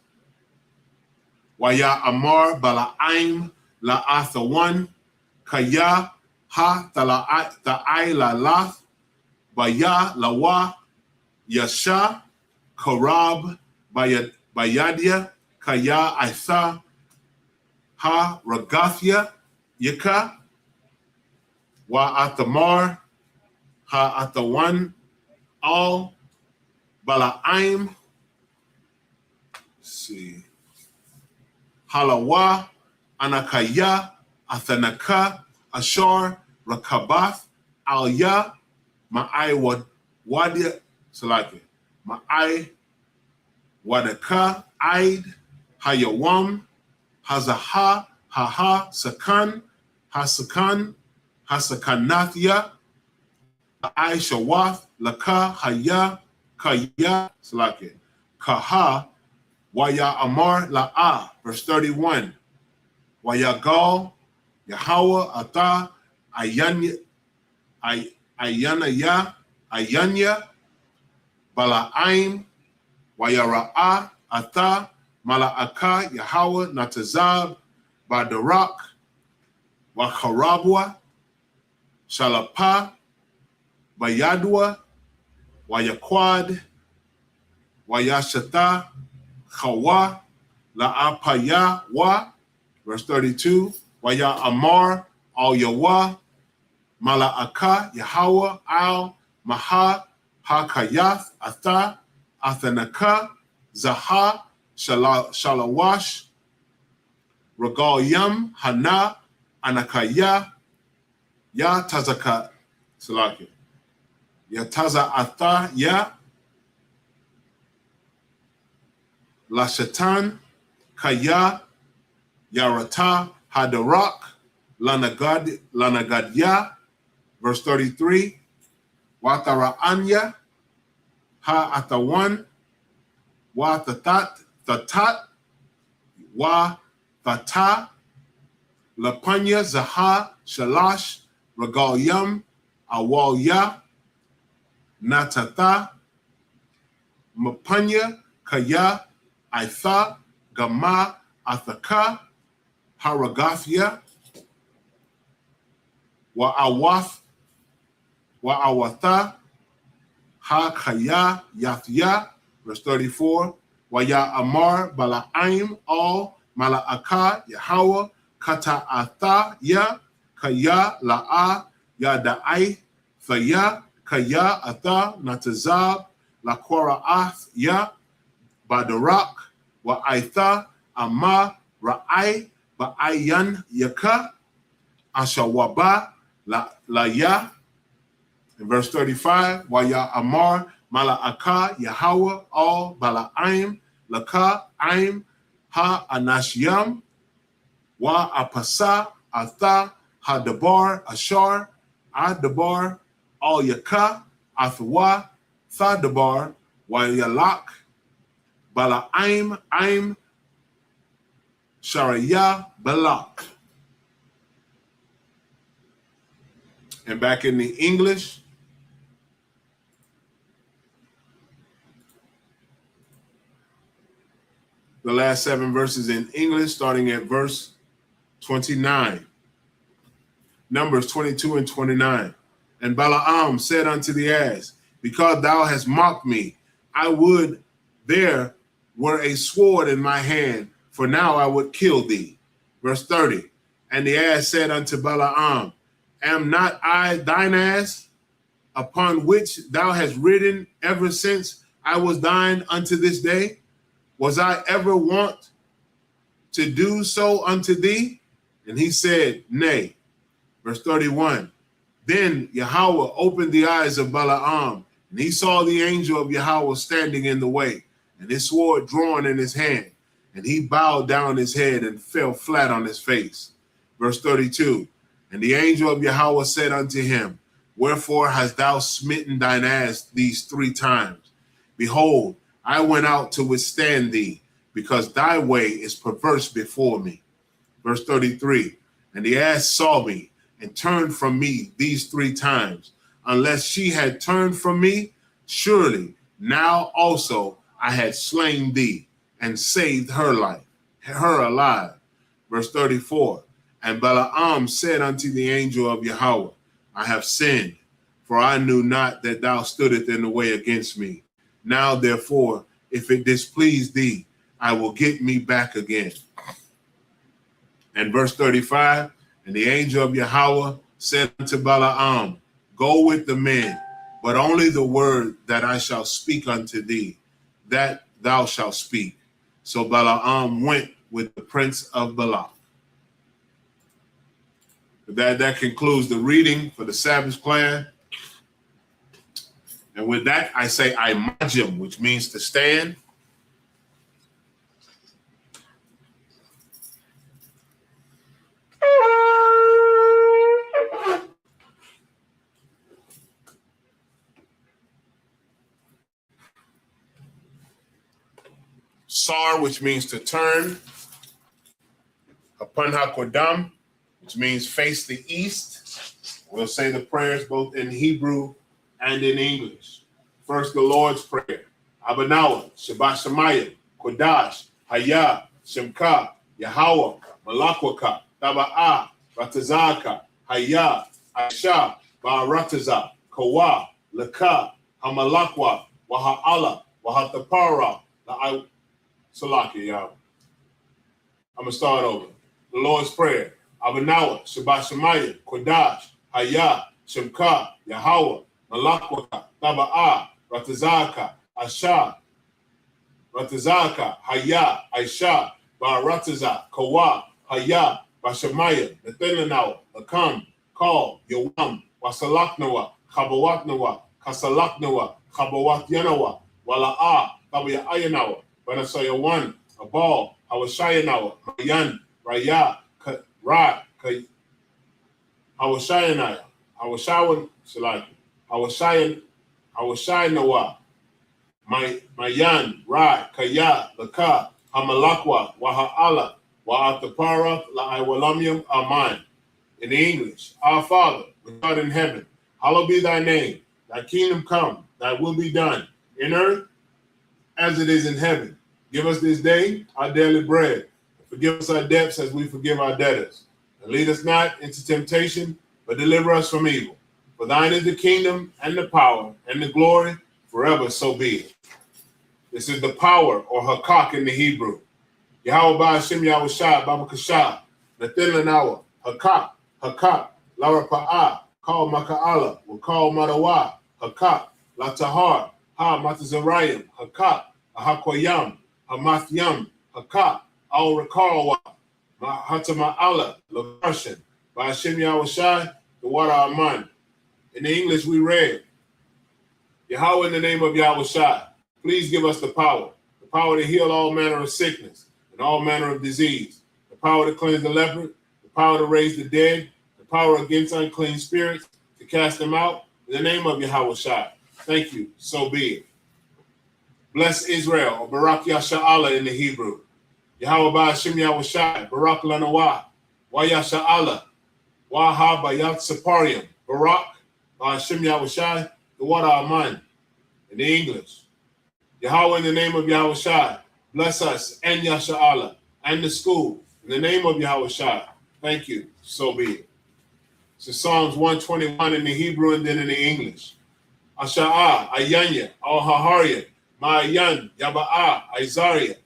Waya amar Balaam la'athawan kaya ha ta'ai la'lath baya lawa yasha karab bayadia kaya aitha ha ragathia yika wa atamar ha atawan al Balaam. See. Halawa anakaya athanaka ashar rakabath alya ma'ai wadia salaki ma'ai wadaka aid hayawam hazaha haha sakan hasakan hasakanathya ma'ai shawath laka haya kaya salaki kaha Waya amar la'a, verse 31. Waya gal Yahweh ata ayanya Balaam waya ra'a ata mala'aka Yahweh natazab badarak wa karabwa shalapa bayadwa waya quad waya shata Chawa la'apaya wa, verse 32. Waya amar al yawa mala'aka Yahweh al maha hakayath atha athanaka zaha shalawash regal yam hana anakaya ya tazaka salaki ya taza atha ya La Shatan, Kaya, Yarata, Hadarak, Lanagadya, verse 33, Watara Ha Atawan, Wa Tatat, Wa Tata, Lapanya, Zaha, Shalash, Regal Yam, Awal Natata, Mapanya, Kaya, Aitha, Gama, Athaka, Haragathia, Wa'awatha, Ha Kaya, Yathya, verse 34, Waya Amar, Balaam, all, Mala'aka, Yahweh, Kata Atha, Ya, Kaya, La'a, Yada'ai, Thaya, Kaya, Atha, Natazab, Laquara'ath, Ya, Badarak, wa aitha ama ra'ai ba'ayan yaka ashawaba la ya. In verse 35, wa ya amar mala'aka Yahweh al Balaam laka aim ha anashyam Wa apasa, atha, hadabar, ashar, adabar, al yaka, athwa, thadabar, wa yalak, bala'aim, aim, sharaya, balak. And back in the English, the last 7 verses in English, starting at verse 29. Numbers 22 and 29. And Balaam said unto the ass, because thou hast mocked me, I would there were a sword in my hand, for now I would kill thee. Verse 30. And the ass said unto Balaam, am not I thine ass, upon which thou hast ridden ever since I was thine unto this day? Was I ever wont to do so unto thee? And he said, nay. Verse 31. Then Yahweh opened the eyes of Balaam, and he saw the angel of Yahweh standing in the way, and his sword drawn in his hand. And he bowed down his head and fell flat on his face. Verse 32. And the angel of Yahweh said unto him, wherefore hast thou smitten thine ass these 3 times? Behold, I went out to withstand thee, because thy way is perverse before me. Verse 33. And the ass saw me and turned from me these 3 times. Unless she had turned from me, surely now also I had slain thee and saved her alive. Verse 34. And Balaam said unto the angel of Yahweh, I have sinned, for I knew not that thou stoodest in the way against me. Now, therefore, if it displease thee, I will get me back again. And verse 35, and the angel of Yahweh said unto Balaam, go with the men, but only the word that I shall speak unto thee, that thou shalt speak. So Balaam went with the prince of Balak. That concludes the reading for the Sabbath plan. And with that, I say imajim, which means to stand. Sar, which means to turn. Upon hakodam, which means face the east. We'll say the prayers both in Hebrew and in English. First, the Lord's Prayer. Abanawa, Shabbat Shemayim, Kodash, Hayah, Shemka, Yahweh, Malakwaka, Taba'ah, Ratazaka, Hayah, Aisha, Ba'arataza, Kawa, Laka, Hamalakwa, Waha'ala, Wahatapara, Salaki, y'all. I'm going to start over. The Lord's Prayer. Abanawa, Shabbat Shemayim, Kodash, Hayah, Shemka, Yahweh, Malakwaka, Taba'ah, Ratazaka, Asha, Ratazaka, Hayah, Aisha, Ba'arataza, Kawa, Hayah, Bashamaya, Nathananawa, Lakam, Call, Yawam, Wasalaknawa, Kabawatnawa, Kasalaknawa, Kabawat Wala'ah, Tabaya Ayanawa, Banasayawan, Abal, Hawashayanawa, Mayan, Raya, Ra, Hawashayanaya, Hawashawan, Salaki, Hawashayanawa, Mayan, Ra, Kaya, Laka, Hamalakwa, Waha'ala, Wa'atapara, La'iwalamyam, Aman. In English, our Father, which art in heaven, hallowed be thy name. Thy kingdom come, thy will be done, in earth as it is in heaven. Give us this day our daily bread. Forgive us our debts as we forgive our debtors. And lead us not into temptation, but deliver us from evil. For thine is the kingdom and the power and the glory forever, so be it. This is the power or hakak in the Hebrew. Yahweh Ba'ashem Yahushua Babakashah, Nathan Hakak, Hakak, Lara Pa'ah, Kal Maka'ala, Wakal Madawa, Hakak, Latahar, Ha Matazarayim, Hakak, Ahakoyam, Hamathyam, Hakak, Al Rakawa, Hatama'ala, Labarshan, Ba'ashem Yahushua, the water Aman. In the English, we read, Yahweh, in the name of Yahushua, please give us the power to heal all manner of sickness and all manner of disease, the power to cleanse the leper, the power to raise the dead, the power against unclean spirits, to cast them out, in the name of Yahweh Shai. Thank you, so be it. Bless Israel, or Barak Yasha'Allah in the Hebrew. Yahweh Ba'ashim Yahweh Shai, Barak Lanawa, Wa Yasha'Allah, Wa Ha Bayat Saparium, Barak Ba'ashim Yahweh Shai, the water Aman, in the English. Yahweh, in the name of Yahweh Shai, bless us and Yasha'Allah and the school, in the name of Yahweh Shai. Thank you, so be it. So Psalms 121 in the Hebrew and then in the English. Asha'ah, Ayanya, Al-Hahariya, Ma'ayan, Yaba'ah, Isaiah,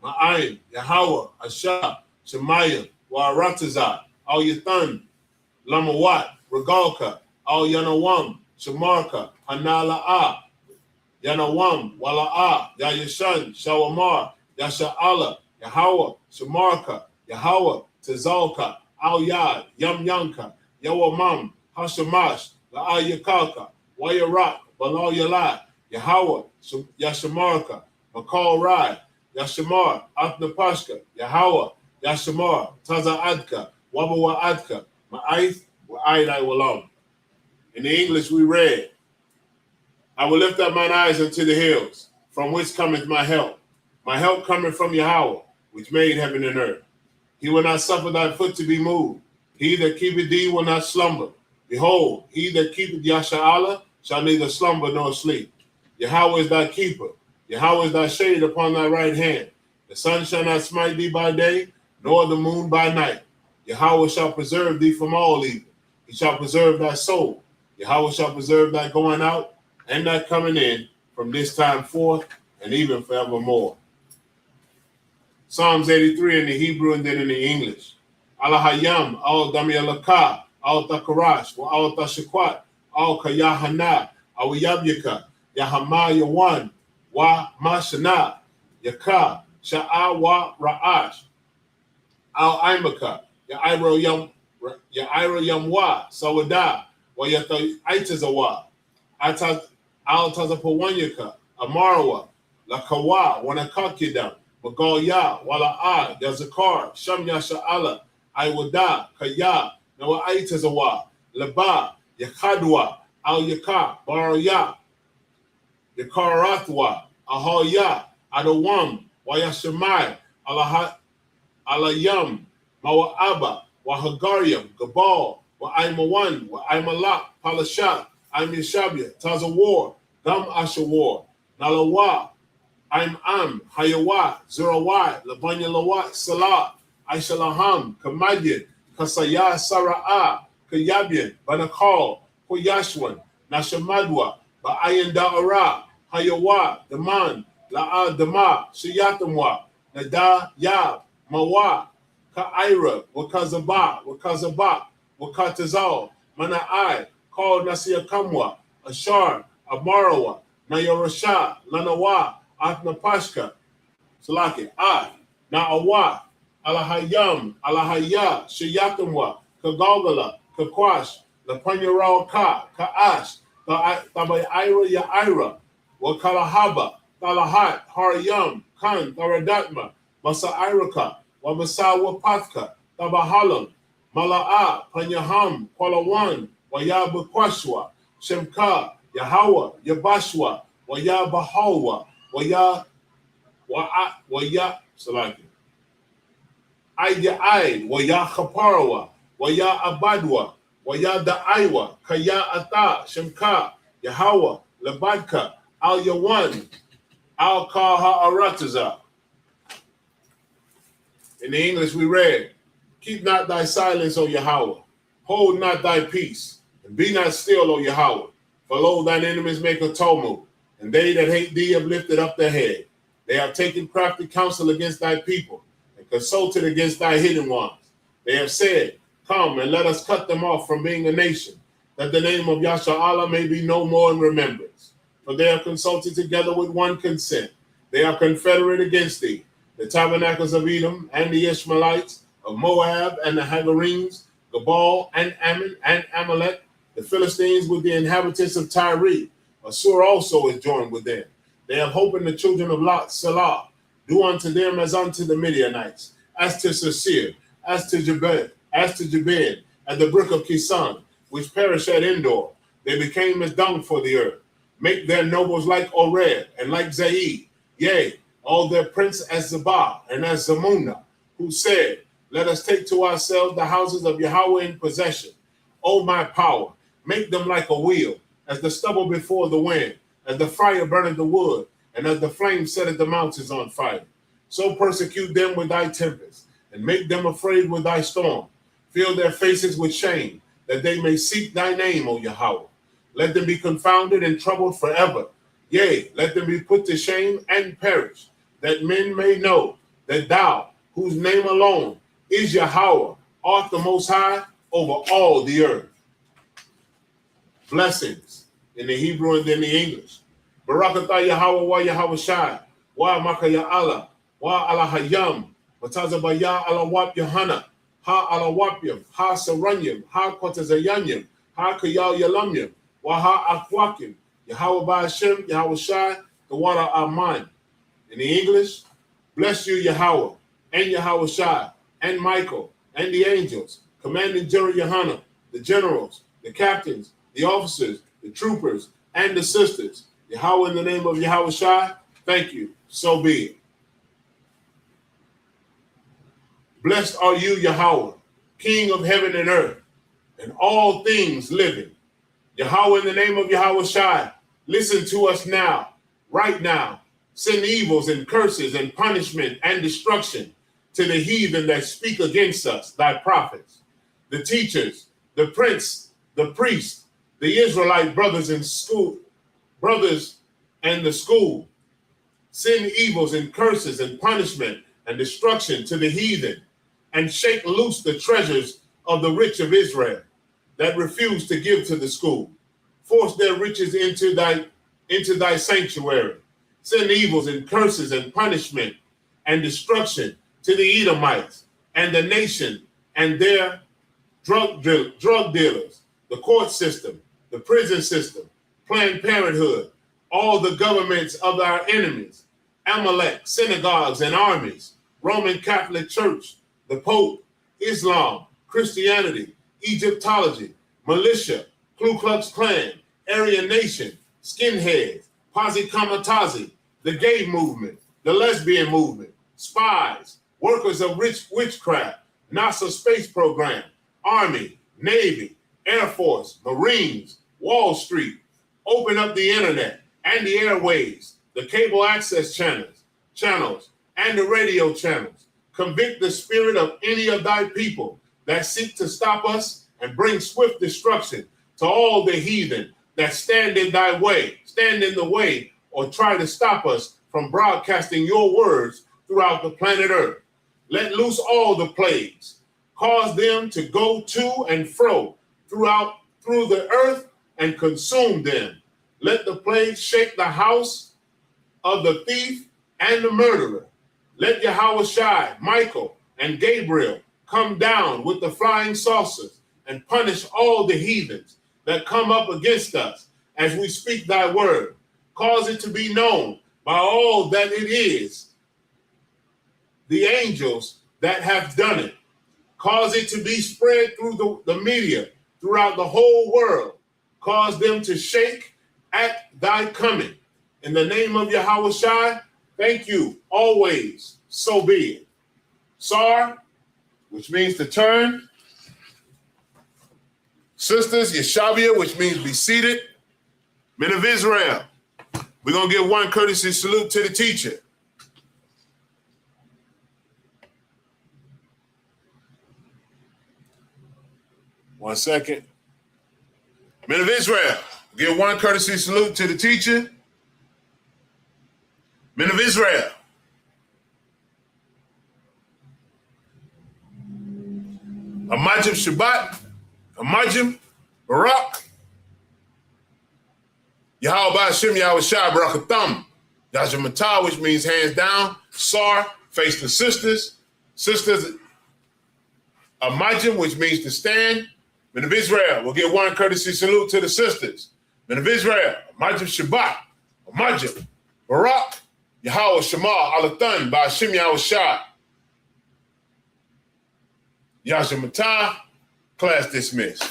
Ma'ayin, Yahweh, Ashah, Shemaiah, Wa'aratazah, Al-Yathan, Lamawat, Regalka, Al-Yanawam, Shamarka, Hanala'ah, Yanawam, Wala'ah, Yayashan, Shawamar, Yasha'Allah, Yahweh, Shamarka, Yahweh, Tazalka, Al-Yad, Yam Yanka, Yawamam, Hashamash, La'ayakalka, Wayarak, Balal Yalad, Yahweh, Yashamarka, Makal Rai, Yashamar, Atnapashka, Yahweh, Yashamar, Taza Adka, Wabawa Adka, Ma'aith, Wa'aidai Walam. In the English we read, I will lift up mine eyes unto the hills, from which cometh my help. My help cometh from Yahweh, which made heaven and earth. He will not suffer thy foot to be moved. He that keepeth thee will not slumber. Behold, he that keepeth Yasha'Allah shall neither slumber nor sleep. Yahweh is thy keeper. Yahweh is thy shade upon thy right hand. The sun shall not smite thee by day, nor the moon by night. Yahweh shall preserve thee from all evil. He shall preserve thy soul. Yahweh shall preserve thy going out and thy coming in from this time forth and even forevermore. Psalms 83 in the Hebrew and then in the English. Alahayam, al Damialaka, al Takarash, wa al Tashakwat, al Kayahana, al Yabyaka, Yahama Yawan, wa Mashana, Yaka, Sha'a wa Ra'ash, al Imaka, Yairo Yamwa, Sawada, wa Yata Aitazawa, al Tazapawanyaka, Amarawa, Lakawa, Wanakakidam, Magoya, Wala'a, Yazakar, Sham Yasha'Allah, Iwada, Kaya, Nawa Aitazawa, Laba, Yakadwa, Al Yaka, Baraya, Yakarathwa, Ahoya, Adawam, Wayashamai, Alayam, Mawa'aba, Wahagariam, Gabal, Wa'aimawan, Wa'aimalak, Palashat, Aimyashabia, Tazawar, Gam Ashawar, Nalawa, Am, Hayawa, Zerawai, Labanya Lawat, Salah, Aishalaham, Kamadyan, Kasaya, Sara'a, Kayabian, Banakal, Koyashwan, Nashamadwa, Ba'ayan Da'ara, Hayawa, Daman, La'a Dama, Shayatamwa, Nada Yab, Mawa, Ka'ira, Wakazaba, Wakatazal, Mana'ai, Called Nasia Kamwa, Ashar, Amarawa, Nayorasha, Lanawa, Atnapashka, Salaki, Na'awa, Alahayam, Alahaya, Shayatamwa, Kagalgala, Kakwash, Lapanyaral Ka'ash, Tabayira Ya'ira, Wakalahaba, Talahat, Harayam, Kan, Taradatma, Masairaka, Wabasawa Patka, Tabahalam, Mala'a, Panyaham, Kwalawan, Wayabakwashwa, Shemka, Yahweh, Yabashwa, Wayabahawa, Waya, Salaki. Aid, Waya Kaparawa, Waya Abadwa, Waya Da'aiwa, Kaya Ata, Shemka, Yahweh, Labadka, Al Yawan, Al Kaha Arataza. In the English we read, keep not thy silence, O Yahweh, hold not thy peace, and be not still, O Yahweh, for lo, thine enemies make a tumult, and they that hate thee have lifted up their head. They have taken crafty counsel against thy people, and consulted against thy hidden ones. They have said, come and let us cut them off from being a nation, that the name of Yasha'Allah may be no more in remembrance. For they have consulted together with one consent. They are confederate against thee, the tabernacles of Edom and the Ishmaelites, of Moab and the Hagarenes, Gabal and Ammon and Amalek, the Philistines with the inhabitants of Tyre. Assur also is joined with them. They have hope in the children of Lot, Salah. Do unto them as unto the Midianites. as to Sasir, as to Jabin, at the brook of Kisan, which perished at Endor. They became as dung for the earth. Make their nobles like Ored and like Zaid, yea, all their prince as Zabah and as Zamuna, who said, let us take to ourselves the houses of Yahweh in possession. O my power, make them like a wheel, as the stubble before the wind, as the fire burneth the wood, and as the flame setteth the mountains on fire. So persecute them with thy tempest, and make them afraid with thy storm. Fill their faces with shame, that they may seek thy name, O Yahweh. Let them be confounded and troubled forever. Yea, let them be put to shame and perish, that men may know that thou, whose name alone is Yahweh, art the Most High over all the earth. Blessings in the Hebrew and then the English. Barakatah Yahweh wa Yahweh Shai, wa Makaya Allah, wa Allah Hayam, Matazabaya Allah Wap Yohana, ha Allah Wapyam, ha Saranyam, ha Kotazayanyam, ha Kayal Yalamyam, wa ha Akwakim, Yahweh Ba Hashem, Yahweh Shai, the water are mine. In the English, bless you Yahweh, and Yahweh Shai, and Michael, and the angels, commanding General Yohana, the generals, the captains, the officers, the troopers, and the sisters. Yahweh, in the name of Yahweh Shai, thank you, so be it. Blessed are you, Yahweh, King of heaven and earth, and all things living. Yahweh, in the name of Yahweh Shai, listen to us now, right now. Send evils and curses and punishment and destruction to the heathen that speak against us, thy prophets, the teachers, the prince, the priest, the Israelite brothers and the school. Send evils and curses and punishment and destruction to the heathen, and shake loose the treasures of the rich of Israel that refuse to give to the school. Force their riches into thy sanctuary. Send evils and curses and punishment and destruction to the Edomites and the nation and their drug dealers, the court system, the prison system, Planned Parenthood, all the governments of our enemies, Amalek, synagogues and armies, Roman Catholic Church, the Pope, Islam, Christianity, Egyptology, militia, Ku Klux Klan, Aryan Nation, skinheads, Posse Kamatazi, the gay movement, the lesbian movement, spies, workers of witchcraft, NASA space program, Army, Navy, Air Force, Marines, Wall Street. Open up the internet and the airways, the cable access channels, and the radio channels. Convict the spirit of any of thy people that seek to stop us and bring swift destruction to all the heathen that stand in the way, or try to stop us from broadcasting your words throughout the planet Earth. Let loose all the plagues. Cause them to go to and fro through the earth and consume them. Let the plague shake the house of the thief and the murderer. Let Yahweh Shai, Michael, and Gabriel come down with the flying saucers and punish all the heathens that come up against us as we speak thy word. Cause it to be known by all that it is the angels that have done it. Cause it to be spread through the media throughout the whole world. Cause them to shake at thy coming. In the name of Yahweh Shai, thank you always, so be it. Sar, which means to turn. Sisters, Yeshavia, which means be seated. Men of Israel, we're going to give one courtesy salute to the teacher. One second. Men of Israel, give one courtesy salute to the teacher. Men of Israel. Amajim Shabbat, Amajim Barak, Yahweh Hashem, Yahweh Shai, Barakatham, Yajamatah, which means hands down, Sar, face the sisters, Amajim, which means to stand. Men of Israel, we'll give one courtesy salute to the sisters. Men of Israel, Amajim Shabbat, Amajim Barak, Yahweh Shema, Alathan, Ba'ashem Yahweh Shai. Yasha Matah, class dismissed.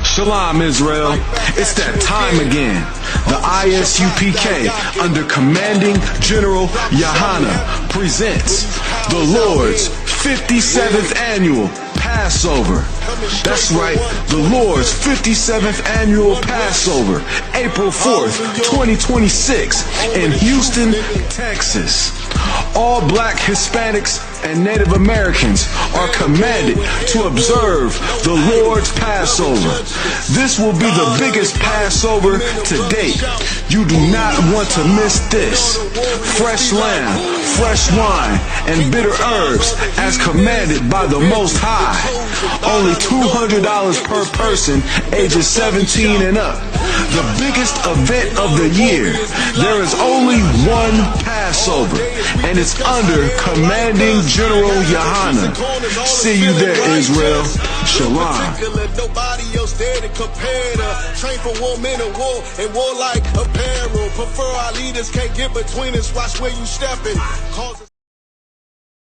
Shalom, Israel. It's that time again. The ISUPK, under Commanding General Yahana, presents the Lord's 57th Annual Passover. That's right, the Lord's 57th Annual Passover, April 4th, 2026, in Houston, Texas. All black Hispanics and Native Americans are commanded to observe the Lord's Passover. This will be the biggest Passover to date. You do not want to miss this. Fresh lamb, fresh wine, and bitter herbs as commanded by the Most High. Only $200 per person ages 17 and up. The biggest event of the year. There is only one Passover, and it's under Commanding General Yahana. See you there, Israel. Shalom. Nobody else there to compare to. Train for war, men of war, and war like apparel. Prefer our leaders, can't get between us. Watch where you stepping.